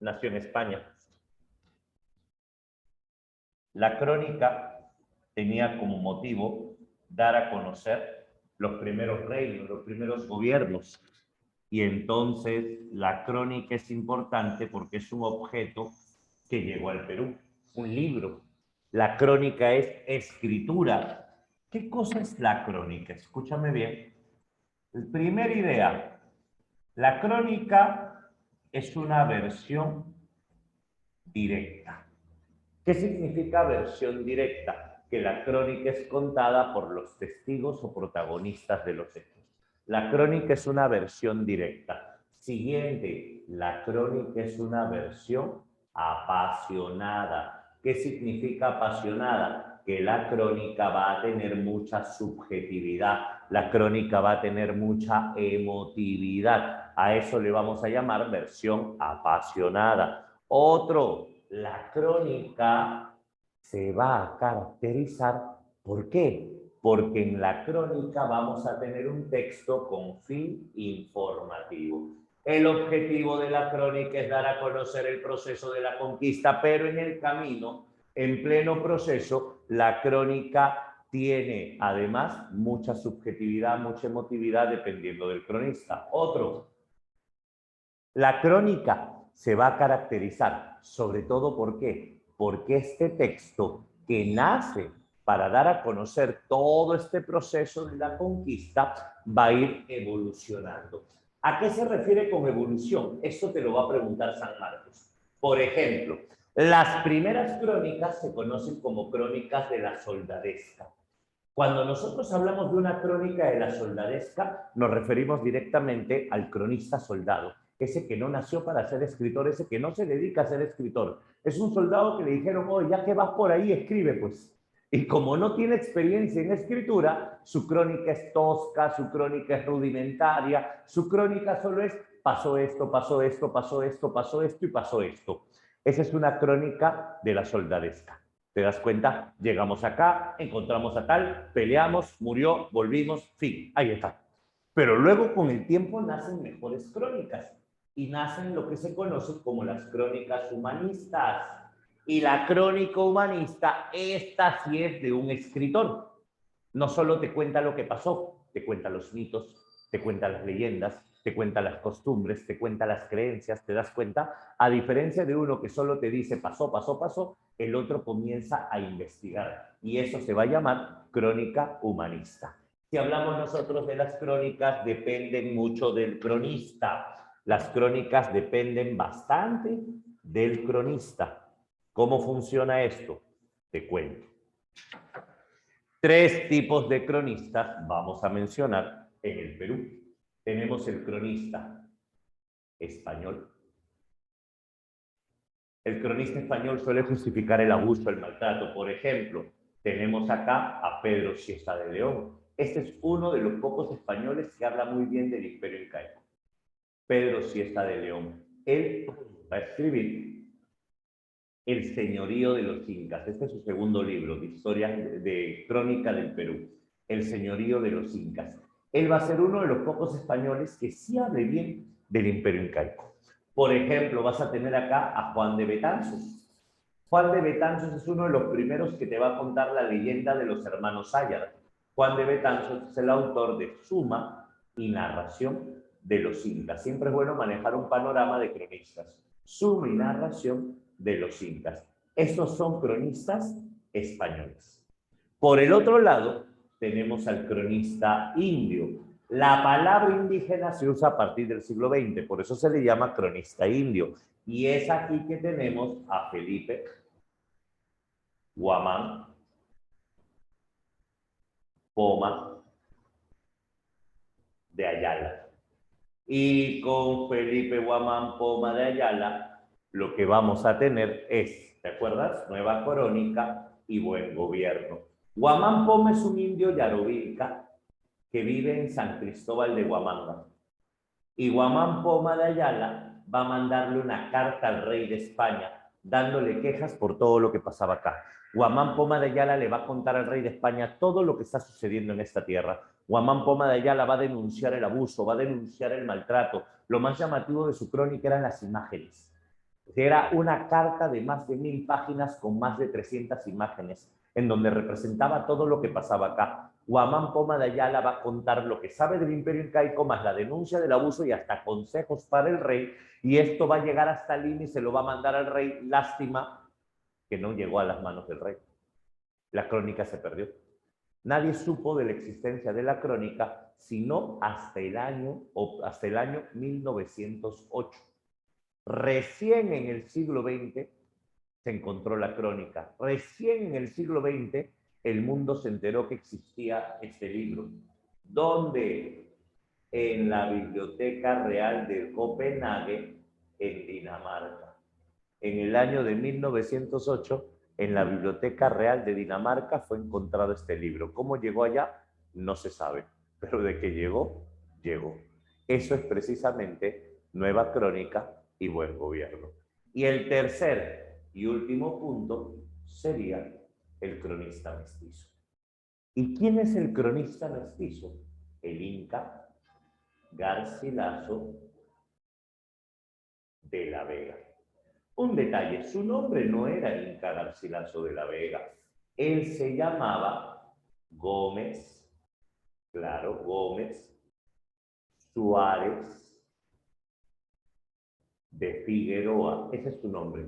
nació en España. La crónica tenía como motivo dar a conocer los primeros reinos, los primeros gobiernos. Y entonces la crónica es importante porque es un objeto que llegó al Perú, un libro. La crónica es escritura. ¿Qué cosa es la crónica? Escúchame bien. Primera idea, la crónica es una versión directa. ¿Qué significa versión directa? Que la crónica es contada por los testigos o protagonistas de los hechos. La crónica es una versión directa. Siguiente, la crónica es una versión apasionada. ¿Qué significa apasionada? Que la crónica va a tener mucha subjetividad, la crónica va a tener mucha emotividad. A eso le vamos a llamar versión apasionada. Otro, la crónica se va a caracterizar. ¿Por qué? Porque en la crónica vamos a tener un texto con fin informativo. El objetivo de la crónica es dar a conocer el proceso de la conquista, pero en el camino, en pleno proceso, la crónica tiene además mucha subjetividad, mucha emotividad dependiendo del cronista. Otro, la crónica se va a caracterizar, sobre todo ¿por qué? Porque este texto que nace para dar a conocer todo este proceso de la conquista va a ir evolucionando. ¿A qué se refiere con evolución? Esto te lo va a preguntar San Marcos. Por ejemplo, las primeras crónicas se conocen como crónicas de la soldadesca. Cuando nosotros hablamos de una crónica de la soldadesca, nos referimos directamente al cronista soldado, ese que no nació para ser escritor, ese que no se dedica a ser escritor. Es un soldado que le dijeron, oye, ya que vas por ahí, escribe pues. Y como no tiene experiencia en escritura, su crónica es tosca, su crónica es rudimentaria, su crónica solo es, pasó esto, pasó esto, pasó esto, pasó esto y pasó esto. Esa es una crónica de la soldadesca. ¿Te das cuenta? Llegamos acá, encontramos a tal, peleamos, murió, volvimos, fin, ahí está. Pero luego con el tiempo nacen mejores crónicas y nacen lo que se conoce como las crónicas humanistas. Y la crónica humanista, esta sí es de un escritor. No solo te cuenta lo que pasó, te cuenta los mitos, te cuenta las leyendas, te cuenta las costumbres, te cuenta las creencias, ¿te das cuenta? A diferencia de uno que solo te dice pasó, pasó, pasó, el otro comienza a investigar y eso se va a llamar crónica humanista. Si hablamos nosotros de las crónicas, dependen mucho del cronista. Las crónicas dependen bastante del cronista. ¿Cómo funciona esto? Te cuento. 3 tipos de cronistas vamos a mencionar en el Perú. Tenemos el cronista español. El cronista español suele justificar el abuso, el maltrato. Por ejemplo, tenemos acá a Pedro Siesta de León. Este es uno de los pocos españoles que habla muy bien del Imperio Incaico. Pedro Siesta de León. Él va a escribir El señorío de los incas. Este es su segundo libro de historia de crónica del Perú. El señorío de los incas. Él va a ser uno de los pocos españoles que sí hable bien del Imperio Incaico. Por ejemplo, vas a tener acá a Juan de Betanzos. Juan de Betanzos es uno de los primeros que te va a contar la leyenda de los hermanos Ayar. Juan de Betanzos es el autor de Suma y Narración de los incas. Siempre es bueno manejar un panorama de cronistas. Suma y Narración de los incas. Estos son cronistas españoles. Por el otro lado, tenemos al cronista indio. La palabra indígena se usa a partir del siglo XX, por eso se le llama cronista indio. Y es aquí que tenemos a Felipe Guamán Poma de Ayala. Y con Felipe Guamán Poma de Ayala, lo que vamos a tener es, ¿te acuerdas? Nueva crónica y buen gobierno. Guamán Poma es un indio yarovilca que vive en San Cristóbal de Huamanga. Y Guamán Poma de Ayala va a mandarle una carta al rey de España, dándole quejas por todo lo que pasaba acá. Guamán Poma de Ayala le va a contar al rey de España todo lo que está sucediendo en esta tierra. Guamán Poma de Ayala va a denunciar el abuso, va a denunciar el maltrato. Lo más llamativo de su crónica eran las imágenes. Era una carta de más de 1000 páginas con más de 300 imágenes, en donde representaba todo lo que pasaba acá. Guamán Poma de Ayala va a contar lo que sabe del Imperio Incaico, más la denuncia del abuso y hasta consejos para el rey, y esto va a llegar hasta Lima y se lo va a mandar al rey. Lástima que no llegó a las manos del rey. La crónica se perdió. Nadie supo de la existencia de la crónica sino hasta el año 1908. Recién en el siglo XX se encontró la crónica. Recién en el siglo XX el mundo se enteró que existía este libro. ¿Dónde? En la Biblioteca Real de Copenhague, en Dinamarca. En el año de 1908, en la Biblioteca Real de Dinamarca fue encontrado este libro. ¿Cómo llegó allá? No se sabe, pero de que llegó, llegó. Eso es precisamente Nueva Crónica y Buen Gobierno. Y el tercer y último punto sería el cronista mestizo. ¿Y quién es el cronista mestizo? El Inca Garcilaso de la Vega. Un detalle, su nombre no era Inca Garcilaso de la Vega. Él se llamaba Gómez, claro, Gómez Suárez de Figueroa. Ese es su nombre.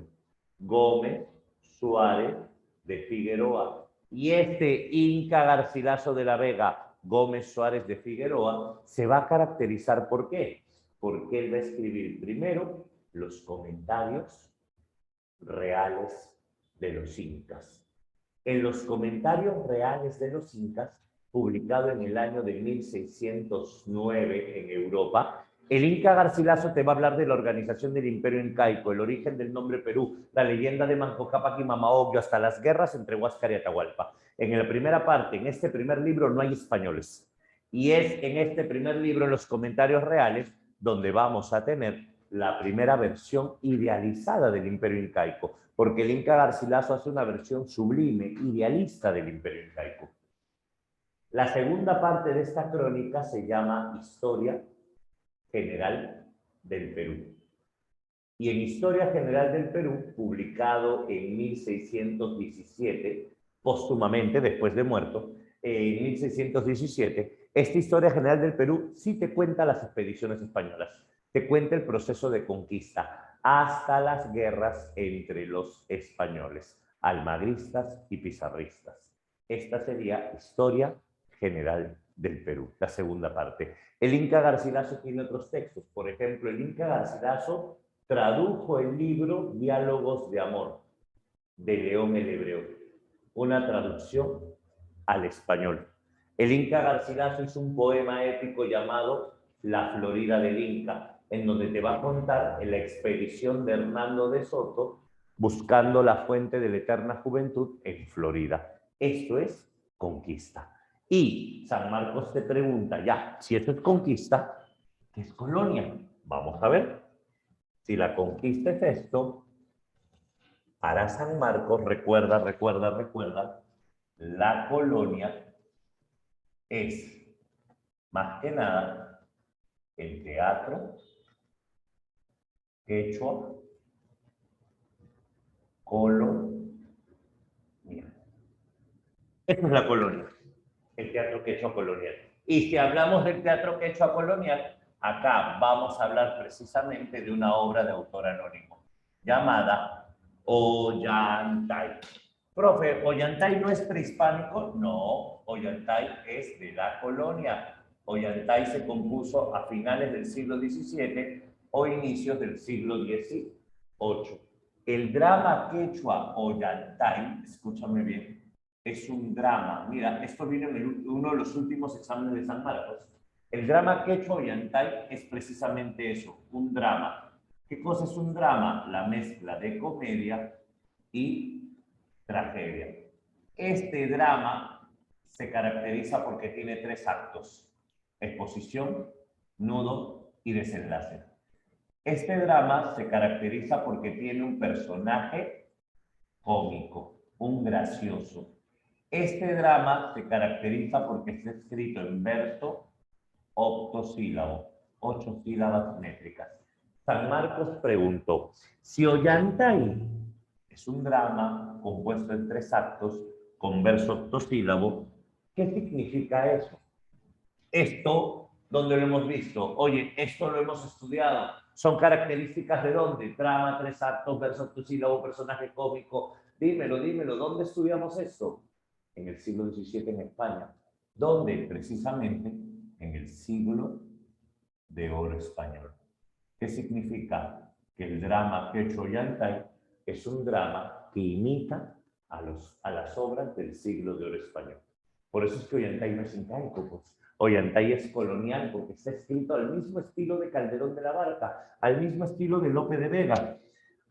Gómez Suárez de Figueroa. Y este Inca Garcilaso de la Vega, Gómez Suárez de Figueroa, se va a caracterizar ¿por qué? Porque él va a escribir primero los comentarios reales de los incas. En los comentarios reales de los incas, publicado en el año de 1609 en Europa, el Inca Garcilaso te va a hablar de la organización del Imperio Incaico, el origen del nombre Perú, la leyenda de Manco Cápac y Mama Ocllo, hasta las guerras entre Huáscar y Atahualpa. En la primera parte, en este primer libro, no hay españoles. Y es en este primer libro, en los comentarios reales, donde vamos a tener la primera versión idealizada del Imperio Incaico, porque el Inca Garcilaso hace una versión sublime, idealista del Imperio Incaico. La segunda parte de esta crónica se llama Historia General del Perú. Y en Historia General del Perú, publicado en 1617, póstumamente, después de muerto, en 1617, esta Historia General del Perú sí te cuenta las expediciones españolas, te cuenta el proceso de conquista hasta las guerras entre los españoles, almagristas y pizarristas. Esta sería Historia General del Perú, la segunda parte. El Inca Garcilaso tiene otros textos. Por ejemplo, el Inca Garcilaso tradujo el libro Diálogos de Amor de León el Hebreo, una traducción al español. El Inca Garcilaso hizo un poema épico llamado La Florida del Inca, en donde te va a contar la expedición de Hernando de Soto buscando la fuente de la eterna juventud en Florida. Esto es conquista. Y San Marcos te pregunta, ya, si esto es conquista, ¿qué es colonia? Vamos a ver. Si la conquista es esto, para San Marcos, recuerda, la colonia es más que nada el teatro quechua colonial. Esta es la colonia, el teatro quechua colonial. Y si hablamos del teatro quechua colonial, acá vamos a hablar precisamente de una obra de autor anónimo llamada Ollantay. Profe, ¿Ollantay no es prehispánico? No, Ollantay es de la colonia. Ollantay se compuso a finales del siglo XVII o inicios del siglo XVIII. El drama quechua Ollantay, escúchame bien, es un drama. Mira, esto viene en uno de los últimos exámenes de San Marcos. El drama quechua Ollantay es precisamente eso, un drama. ¿Qué cosa es un drama? La mezcla de comedia y tragedia. Este drama se caracteriza porque tiene 3 actos: exposición, nudo y desenlace. Este drama se caracteriza porque tiene un personaje cómico, un gracioso. Este drama se caracteriza porque está escrito en verso octosílabo, 8 sílabas métricas. San Marcos preguntó, si Ollantay es un drama compuesto en 3 actos con verso octosílabo, ¿qué significa eso? Esto, ¿dónde lo hemos visto? Oye, esto lo hemos estudiado. ¿Son características de dónde? Drama, 3 actos, verso octosílabo, personaje cómico. Dímelo, ¿dónde estudiamos esto? En el siglo XVII en España. ¿Dónde? Precisamente en el siglo de oro español. ¿Qué significa? Que el drama quechua Ollantay es un drama que imita a las obras del siglo de oro español. Por eso es que Ollantay no es incaico, pues. Ollantay es colonial porque está escrito al mismo estilo de Calderón de la Barca, al mismo estilo de Lope de Vega.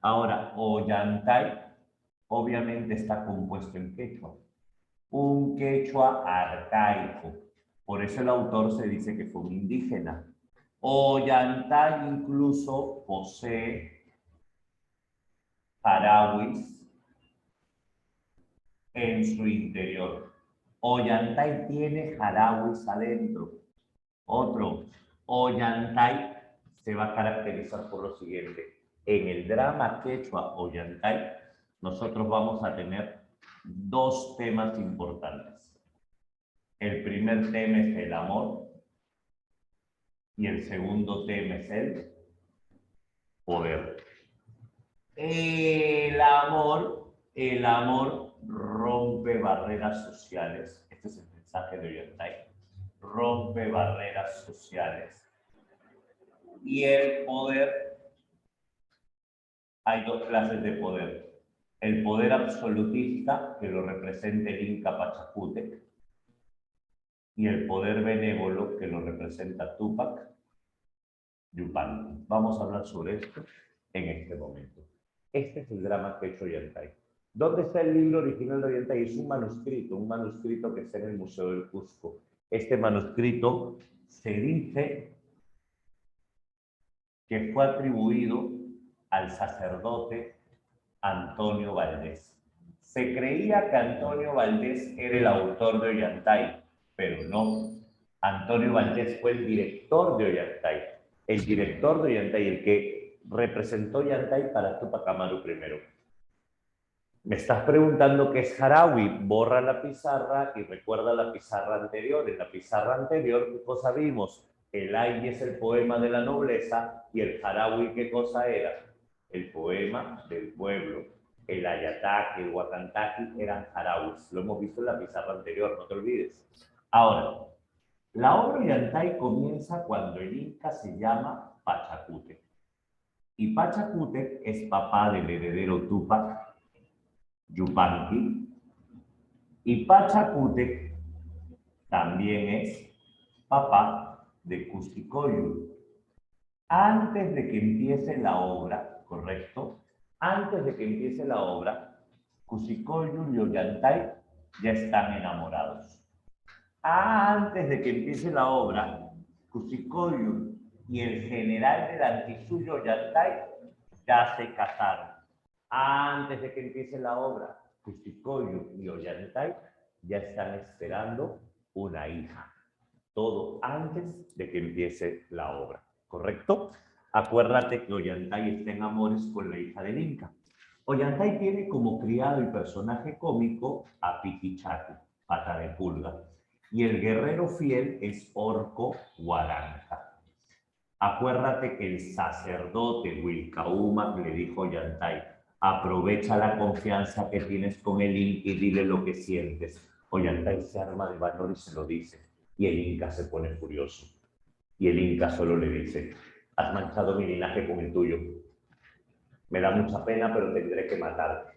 Ahora, Ollantay obviamente está compuesto en quechua, un quechua arcaico. Por eso el autor se dice que fue un indígena. Ollantay incluso posee jarauis en su interior. Ollantay tiene jarauis adentro. Otro, Ollantay se va a caracterizar por lo siguiente. En el drama quechua Ollantay, nosotros vamos a tener 2 temas importantes. El primer tema es el amor y el segundo tema es el poder. El amor rompe barreras sociales. Este es el mensaje de Ollantay. Rompe barreras sociales. Y el poder, hay 2 clases de poder. El poder absolutista, que lo representa el Inca Pachacútec, y el poder benévolo, que lo representa Túpac Yupanqui. Vamos a hablar sobre esto en este momento. Este es el drama quechua Ollantay. ¿Dónde está el libro original de Ollantay? Es un manuscrito que está en el Museo del Cusco. Este manuscrito se dice que fue atribuido al sacerdote Antonio Valdés. Se creía que Antonio Valdés era el autor de Ollantay, pero no. Antonio Valdés fue el director de Ollantay. El director de Ollantay, el que representó Ollantay para Túpac Amaru I. Me estás preguntando qué es Harawi. Borra la pizarra y recuerda la pizarra anterior. En la pizarra anterior, ¿qué cosa vimos? El Ay es el poema de la nobleza y el Harawi, ¿qué cosa era? El poema del pueblo. El Ayataki, el Huacantaki eran Harawis. Lo hemos visto en la pizarra anterior, no te olvides. Ahora, la obra Ollantay comienza cuando el Inca se llama Pachacútec. Y Pachacútec es papá del heredero Túpac Yupanqui, y Pachacútec también es papá de Cusicoyu. Antes de que empiece la obra, ¿correcto? Antes de que empiece la obra, Cusicoyu y Ollantay ya están enamorados. Antes de que empiece la obra, Cusicoyu y el general del Antisuyo Ollantay ya se casaron. Antes de que empiece la obra, Cusicoyu y Ollantay ya están esperando una hija. Todo antes de que empiece la obra, ¿correcto? Acuérdate que Ollantay está en amores con la hija del Inca. Ollantay tiene como criado y personaje cómico a Pichichati, pata de pulga, y el guerrero fiel es Orco Huaranca. Acuérdate que el sacerdote Wilcahumac le dijo a Ollantay: aprovecha la confianza que tienes con el Inca y dile lo que sientes. Ollantay se arma de valor y se lo dice. Y el Inca se pone furioso. Y el Inca solo le dice: has manchado mi linaje con el tuyo. Me da mucha pena, pero tendré que matarte.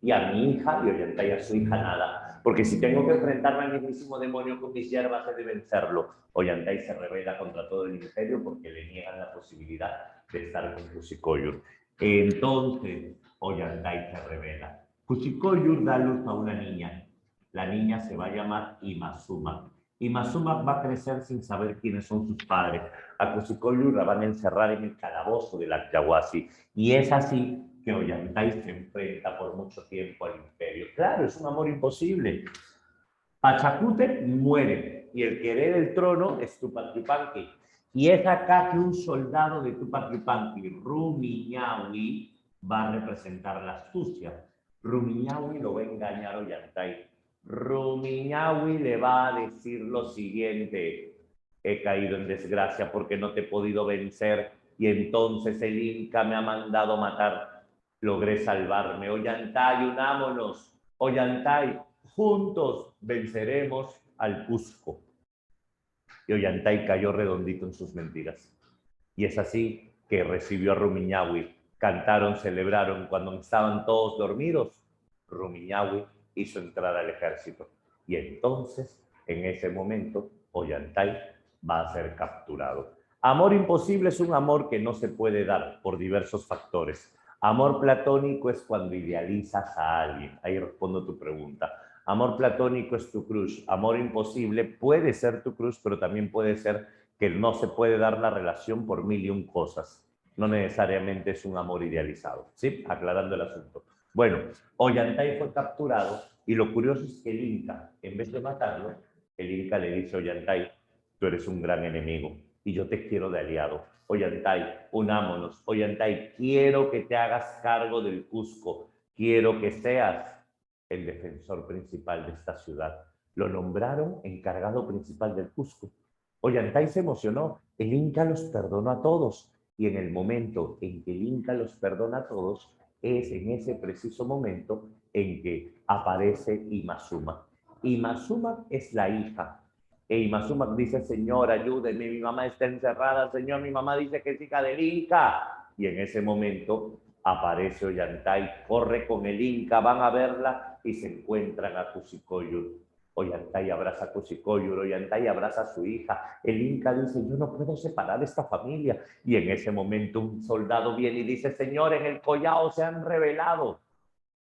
Y a mi hija, y Ollantay a su hija, nada. Porque si tengo que enfrentarme al mismísimo demonio con mis hierbas, he de vencerlo. Ollantay se revela contra todo el imperio porque le niegan la posibilidad de estar con Cusicoyur. Entonces, Ollantay se revela. Cusicoyur da luz a una niña. La niña se va a llamar Imazuma. Imazuma va a crecer sin saber quiénes son sus padres. A Cusicoyur la van a encerrar en el calabozo del Acyahuasi. Y es así que Ollantay se enfrenta por mucho tiempo al imperio. Claro, es un amor imposible. Pachacútec muere y el que hereda el trono es Túpac Yupanqui. Y es acá que un soldado de Túpac Yupanqui, Rumiñahui, va a representar la astucia. Rumiñahui lo va a engañar a Ollantay. Rumiñahui le va a decir lo siguiente: he caído en desgracia porque no te he podido vencer y entonces el Inca me ha mandado matar. Logré salvarme. Ollantay, unámonos. Ollantay, juntos venceremos al Cusco. Y Ollantay cayó redondito en sus mentiras. Y es así que recibió a Rumiñahui. Cantaron, celebraron. Cuando estaban todos dormidos, Rumiñahui hizo entrar al ejército. Y entonces, en ese momento, Ollantay va a ser capturado. Amor imposible es un amor que no se puede dar por diversos factores. Amor platónico es cuando idealizas a alguien. Ahí respondo tu pregunta. Amor platónico es tu crush. Amor imposible puede ser tu crush, pero también puede ser que no se puede dar la relación por mil y un cosas. No necesariamente es un amor idealizado. ¿Sí? Aclarando el asunto. Bueno, Ollantay fue capturado y lo curioso es que el Inca, en vez de matarlo, el Inca le dice a Ollantay: tú eres un gran enemigo y yo te quiero de aliado. Ollantay, unámonos. Ollantay, quiero que te hagas cargo del Cusco. Quiero que seas el defensor principal de esta ciudad. Lo nombraron encargado principal del Cusco. Ollantay se emocionó. El Inca los perdonó a todos. Y en el momento en que el Inca los perdona a todos, es en ese preciso momento en que aparece Imazuma. Imazuma es la hija. E Imazuma dice: señor, ayúdeme, mi mamá está encerrada, señor, mi mamá dice que es hija del Inca. Y en ese momento aparece Ollantay, corre con el Inca, van a verla y se encuentran a Cusicoyur. Ollantay abraza a Cusicoyur, Ollantay abraza a su hija. El Inca dice: yo no puedo separar esta familia. Y en ese momento un soldado viene y dice: señor, en el Collao se han rebelado.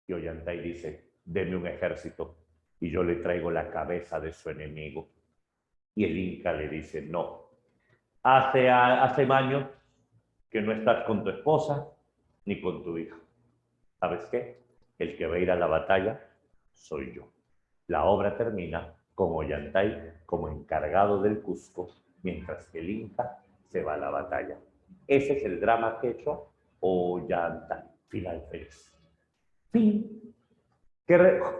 Y Ollantay dice: deme un ejército y yo le traigo la cabeza de su enemigo. Y el Inca le dice: no. Hace años que no estás con tu esposa ni con tu hija. ¿Sabes qué? El que va a ir a la batalla soy yo. La obra termina con Ollantay como encargado del Cusco, mientras que el Inca se va a la batalla. Ese es el drama quechua Ollantay. Final feliz. Fin.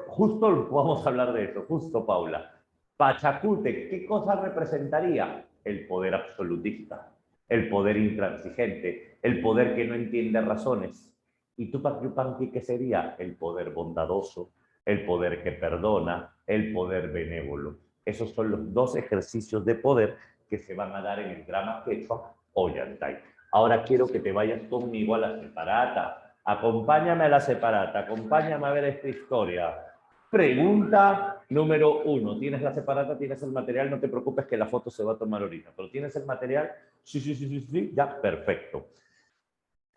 Justo vamos a hablar de eso, justo Paula. Pachacútec, ¿qué cosa representaría? El poder absolutista, el poder intransigente, el poder que no entiende razones. ¿Y Tupac Yupanqui qué sería? El poder bondadoso, el poder que perdona, el poder benévolo. Esos son los dos ejercicios de poder que se van a dar en el drama quechua Ollantay. Ahora quiero que te vayas conmigo a la separata. Acompáñame a la separata, acompáñame a ver esta historia. Pregunta número 1. ¿Tienes la separata? ¿Tienes el material? No te preocupes que la foto se va a tomar ahorita. ¿Pero tienes el material? Sí. Ya, perfecto.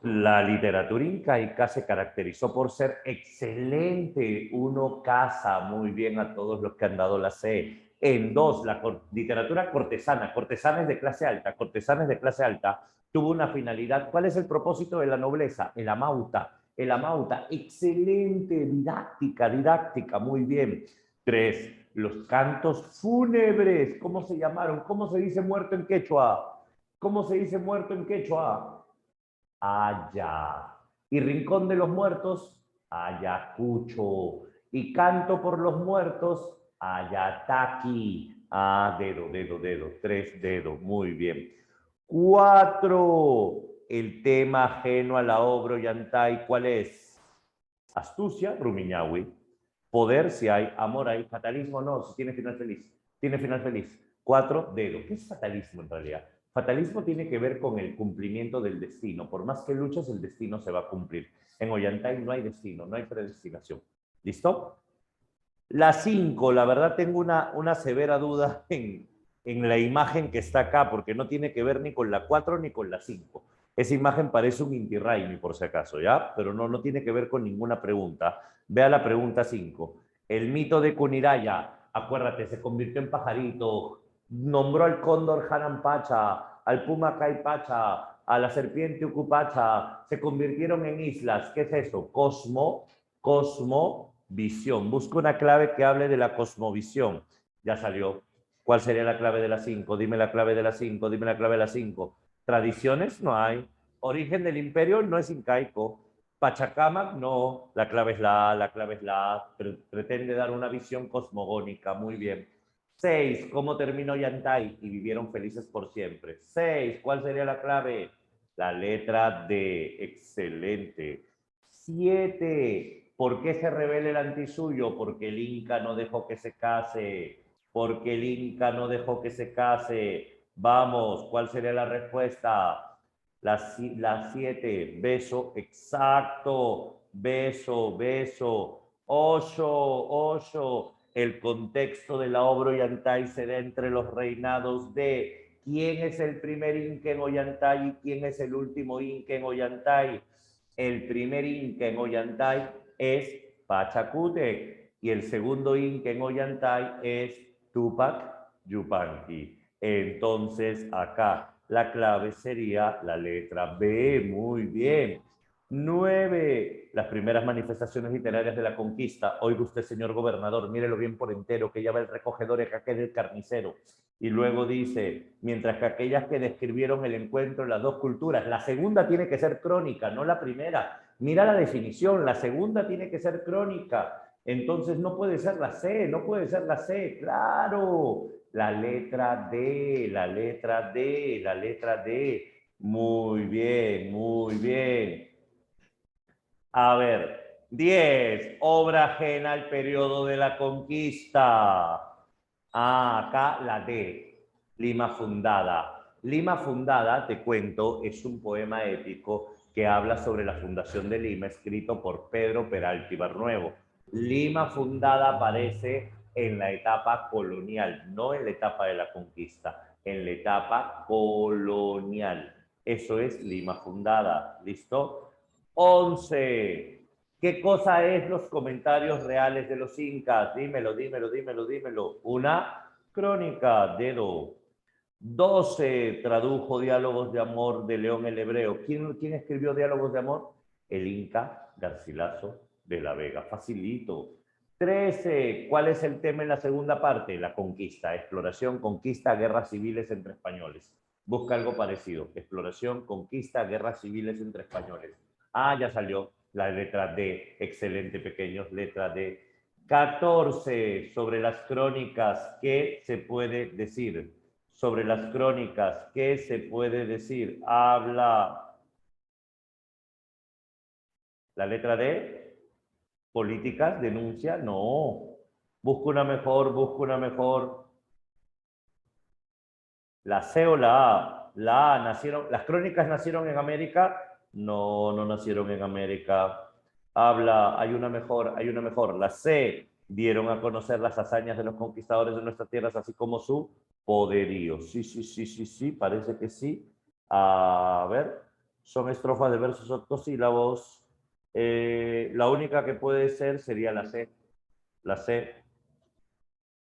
La literatura incaica se caracterizó por ser excelente. Uno casa muy bien a todos los que han dado la C. En 2, la literatura cortesana. Cortesanes de clase alta. Cortesanes de clase alta tuvo una finalidad. ¿Cuál es el propósito de la nobleza? El amauta. El amauta. Excelente. Didáctica. Muy bien. 3, los cantos fúnebres. ¿Cómo se llamaron? ¿Cómo se dice muerto en quechua? ¿Cómo se dice muerto en quechua? Allá. Y Rincón de los Muertos, Ayacucho. Y Canto por los Muertos, Ayataki. Ah, dedo. 3 dedos. Muy bien. 4. El tema ajeno a la obra Ollantay, ¿cuál es? Astucia, Rumiñahui. Poder, si hay. Amor, hay. Fatalismo, no. Si tiene final feliz. Tiene final feliz. 4 dedos. ¿Qué es fatalismo en realidad? Fatalismo tiene que ver con el cumplimiento del destino. Por más que luches, el destino se va a cumplir. En Ollantay no hay destino, no hay predestinación. ¿Listo? La 5, la verdad tengo una severa duda en la imagen que está acá, porque no tiene que ver ni con la 4 ni con la 5. Esa imagen parece un Inti Raymi, por si acaso, ¿ya? Pero no tiene que ver con ninguna pregunta. Vea la pregunta 5. El mito de Kuniraya, acuérdate, se convirtió en pajarito, nombró al cóndor Hanampacha, al puma Caipacha, a la serpiente Ucupacha, se convirtieron en islas. ¿Qué es eso? Cosmovisión. Busca una clave que hable de la cosmovisión. Ya salió. ¿Cuál sería la clave de la 5? Dime la clave de la 5, dime la clave de la 5. Tradiciones no hay. Origen del imperio no es incaico. Pachacamac no. La clave es la clave es la. Pretende dar una visión cosmogónica. Muy bien. 6. ¿Cómo terminó Yantai? Y vivieron felices por siempre. 6. ¿Cuál sería la clave? La letra D. Excelente. 7. ¿Por qué se revela el antisuyo? Porque el Inca no dejó que se case. Porque el Inca no dejó que se case. Vamos, ¿cuál sería la respuesta? La 7. Beso, exacto. Beso. 8. El contexto de la obra Ollantay se da entre los reinados de quién es el primer Inca en Ollantay y quién es el último Inca en Ollantay. El primer Inca en Ollantay es Pachacútec y el segundo Inca en Ollantay es Tupac Yupanqui. Entonces acá la clave sería la letra B. Muy bien. 9. Las primeras manifestaciones literarias de la conquista. Oiga usted, señor gobernador, mírelo bien por entero, que ya va el recogedor y acá queda el carnicero. Y luego dice, mientras que aquellas que describieron el encuentro de las dos culturas, la segunda tiene que ser crónica, no la primera. Mira la definición, la segunda tiene que ser crónica. Entonces no puede ser la C, no puede ser la C, claro. La letra D, la letra D, la letra D. Muy bien, muy bien. A ver, 10. Obra ajena al periodo de la conquista. Ah, acá la D. Lima Fundada. Lima Fundada, te cuento, es un poema épico que habla sobre la fundación de Lima, escrito por Pedro Peralta Ibarnuevo. Lima Fundada aparece en la etapa colonial, no en la etapa de la conquista, en la etapa colonial. Eso es Lima Fundada. ¿Listo? 11. ¿Qué cosa es los comentarios reales de los incas? Dímelo. Una crónica, dedo. 12 tradujo Diálogos de Amor de León el Hebreo. ¿Quién escribió Diálogos de Amor? El Inca Garcilaso de la Vega. Facilito. 13. ¿Cuál es el tema en la segunda parte? La conquista, exploración, conquista, guerras civiles entre españoles. Busca algo parecido. Exploración, conquista, guerras civiles entre españoles. Ah, ya salió la letra D. Excelente, pequeños. Letra D. 14. Sobre las crónicas, ¿qué se puede decir? Sobre las crónicas, ¿qué se puede decir? Habla la letra D. Políticas, denuncia, no. Busca una mejor, busca una mejor. La C o la A. La A nacieron, las crónicas nacieron en América. No, no nacieron en América. Habla, hay una mejor, hay una mejor. La C, dieron a conocer las hazañas de los conquistadores de nuestras tierras, así como su poderío. Sí, sí, sí, sí, sí, parece que sí. A ver, son estrofas de versos octosílabos. La única que puede ser sería la C. La C.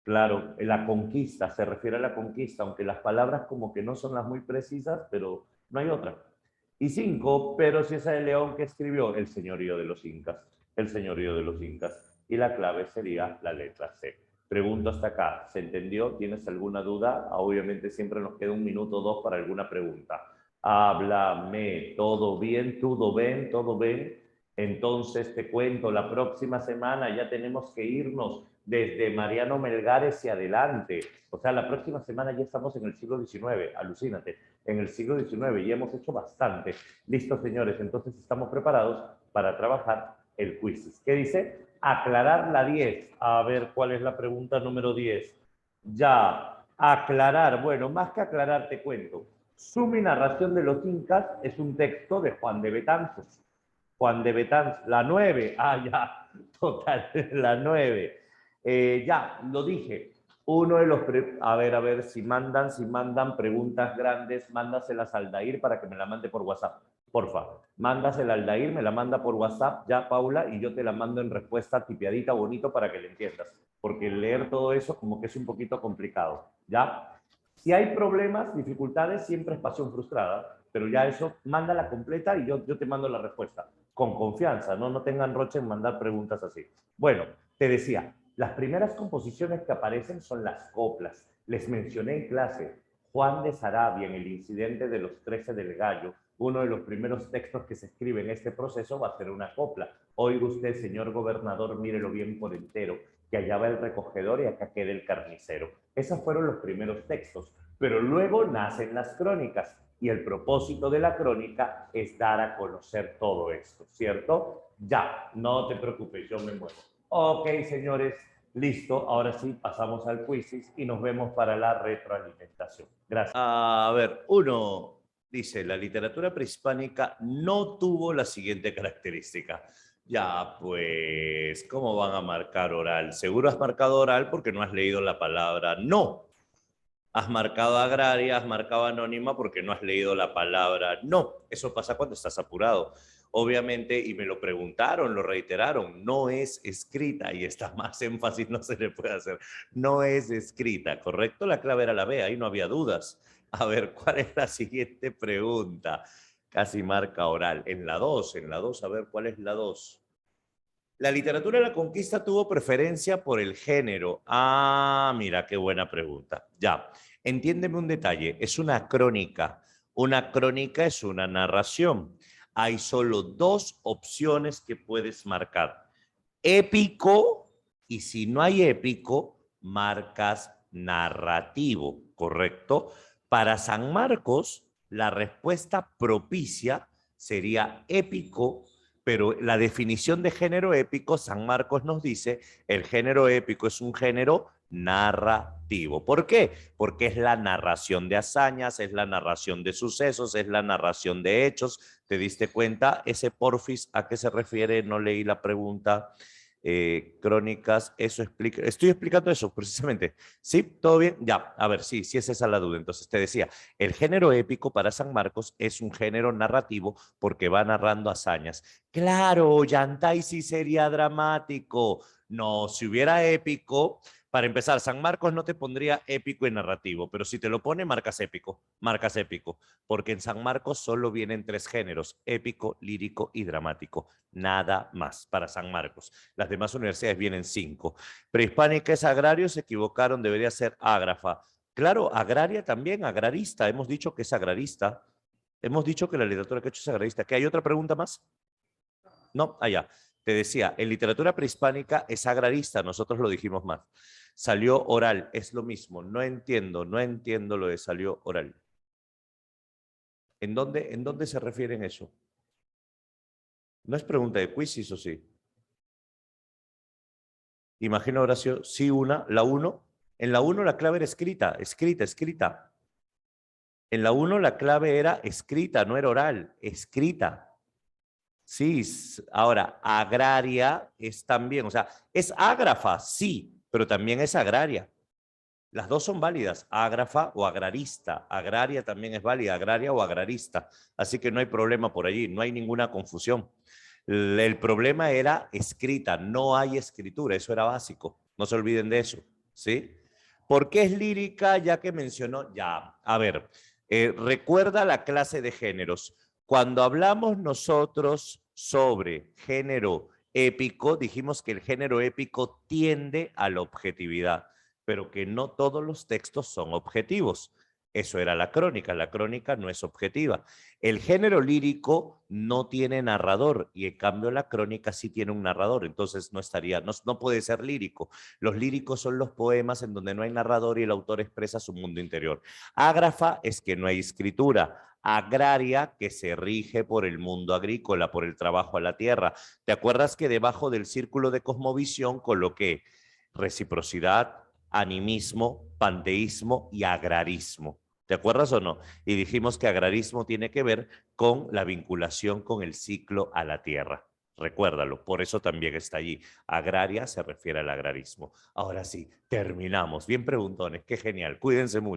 Claro, la conquista, se refiere a la conquista, aunque las palabras como que no son las muy precisas, pero no hay otra. Y 5, pero si es el León que escribió el señorío de los incas, el señorío de los incas. Y la clave sería la letra C. Pregunto hasta acá, ¿se entendió? ¿Tienes alguna duda? Obviamente siempre nos queda 1 minuto o 2 para alguna pregunta. Háblame, ¿todo bien? ¿Todo bien? ¿Todo bien? Entonces te cuento, la próxima semana ya tenemos que irnos desde Mariano Melgares y adelante. O sea, la próxima semana ya estamos en el siglo XIX, alucínate, en el siglo XIX y hemos hecho bastante. Listo, señores, entonces estamos preparados para trabajar el quiz. ¿Qué dice? Aclarar la 10. A ver, ¿cuál es la pregunta número 10? Ya, aclarar. Bueno, más que aclarar, te cuento. Suma y narración de los incas es un texto de Juan de Betanzos. Juan de Betanzos, la 9, ya, total, la 9. Ya, lo dije. Uno de los, a ver, si mandan preguntas grandes, mándaselas al Dair para que me la mande por WhatsApp. Porfa, mándasela al Dair, me la manda por WhatsApp, ya, Paula, y yo te la mando en respuesta tipiadita, bonito, para que le entiendas. Porque leer todo eso como que es un poquito complicado, ¿ya? Si hay problemas, dificultades, siempre es pasión frustrada, pero ya eso, mándala completa y yo te mando la respuesta. Con confianza, ¿no? No tengan roche en mandar preguntas así. Bueno, te decía, las primeras composiciones que aparecen son las coplas. Les mencioné en clase, Juan de Sarabia, en el incidente de los 13 del Gallo, uno de los primeros textos que se escribe en este proceso va a ser una copla. Oiga usted, señor gobernador, mírelo bien por entero, que allá va el recogedor y acá queda el carnicero. Esos fueron los primeros textos, pero luego nacen las crónicas y el propósito de la crónica es dar a conocer todo esto, ¿cierto? Ya, no te preocupes, yo me muevo. Ok, señores, listo. Ahora sí, pasamos al quiz y nos vemos para la retroalimentación. Gracias. A ver, uno dice, la literatura prehispánica no tuvo la siguiente característica. Ya, pues, ¿cómo van a marcar oral? Seguro has marcado oral porque no has leído la palabra no. Has marcado agraria, has marcado anónima porque no has leído la palabra no. Eso pasa cuando estás apurado. Obviamente, y me lo preguntaron, lo reiteraron, no es escrita y está más énfasis no se le puede hacer. No es escrita, ¿correcto? La clave era la B, ahí no había dudas. A ver, ¿cuál es la siguiente pregunta? Casi marca oral. En la 2, a ver, ¿cuál es la 2? La literatura de la conquista tuvo preferencia por el género. Ah, mira, qué buena pregunta. Ya, entiéndeme un detalle. Es una crónica. Una crónica es una narración. Hay solo 2 opciones que puedes marcar. Épico, y si no hay épico, marcas narrativo, ¿correcto? Para San Marcos, la respuesta propicia sería épico, pero la definición de género épico, San Marcos nos dice, el género épico es un género narrativo. ¿Por qué? Porque es la narración de hazañas, es la narración de sucesos, es la narración de hechos. ¿Te diste cuenta? Ese porfis, ¿a qué se refiere? No leí la pregunta. Crónicas, eso explica, estoy explicando eso precisamente. ¿Sí? ¿Todo bien? Ya, a ver, sí, sí es esa la duda. Entonces te decía, el género épico para San Marcos es un género narrativo porque va narrando hazañas. Claro, Yantay sí sería dramático. No, si hubiera épico, para empezar, San Marcos no te pondría épico y narrativo, pero si te lo pone, marcas épico, porque en San Marcos solo vienen 3 géneros, épico, lírico y dramático, nada más para San Marcos. Las demás universidades vienen 5. Prehispánica es agrario, se equivocaron, debería ser ágrafa. Claro, agraria también, agrarista, hemos dicho que es agrarista. Hemos dicho que la literatura quechua es agrarista. ¿Qué hay otra pregunta más? No, allá. Te decía, en literatura prehispánica es agrarista, nosotros lo dijimos más. Salió oral, es lo mismo. No entiendo lo de salió oral. En dónde se refieren eso? No es pregunta de quiz, ¿o sí? Imagino, Horacio, sí una, la 1. En la 1 la clave era escrita. En la 1 la clave era escrita, no era oral, escrita. Sí, ahora, agraria es también, o sea, es ágrafa, sí, pero también es agraria. Las dos son válidas, ágrafa o agrarista. Agraria también es válida, agraria o agrarista. Así que no hay problema por allí, no hay ninguna confusión. El problema era escrita, no hay escritura, eso era básico. No se olviden de eso, ¿sí? ¿Por qué es lírica? Ya que mencionó, ya, a ver, recuerda la clase de géneros. Cuando hablamos nosotros sobre género épico, dijimos que el género épico tiende a la objetividad, pero que no todos los textos son objetivos. Eso era la crónica no es objetiva. El género lírico no tiene narrador y en cambio la crónica sí tiene un narrador, entonces no puede ser lírico. Los líricos son los poemas en donde no hay narrador y el autor expresa su mundo interior. Ágrafa es que no hay escritura. Agraria, que se rige por el mundo agrícola, por el trabajo a la tierra. ¿Te acuerdas que debajo del círculo de cosmovisión coloqué reciprocidad, animismo, panteísmo y agrarismo? ¿Te acuerdas o no? Y dijimos que agrarismo tiene que ver con la vinculación con el ciclo a la tierra. Recuérdalo, por eso también está allí. Agraria se refiere al agrarismo. Ahora sí, terminamos. Bien preguntones, qué genial. Cuídense mucho.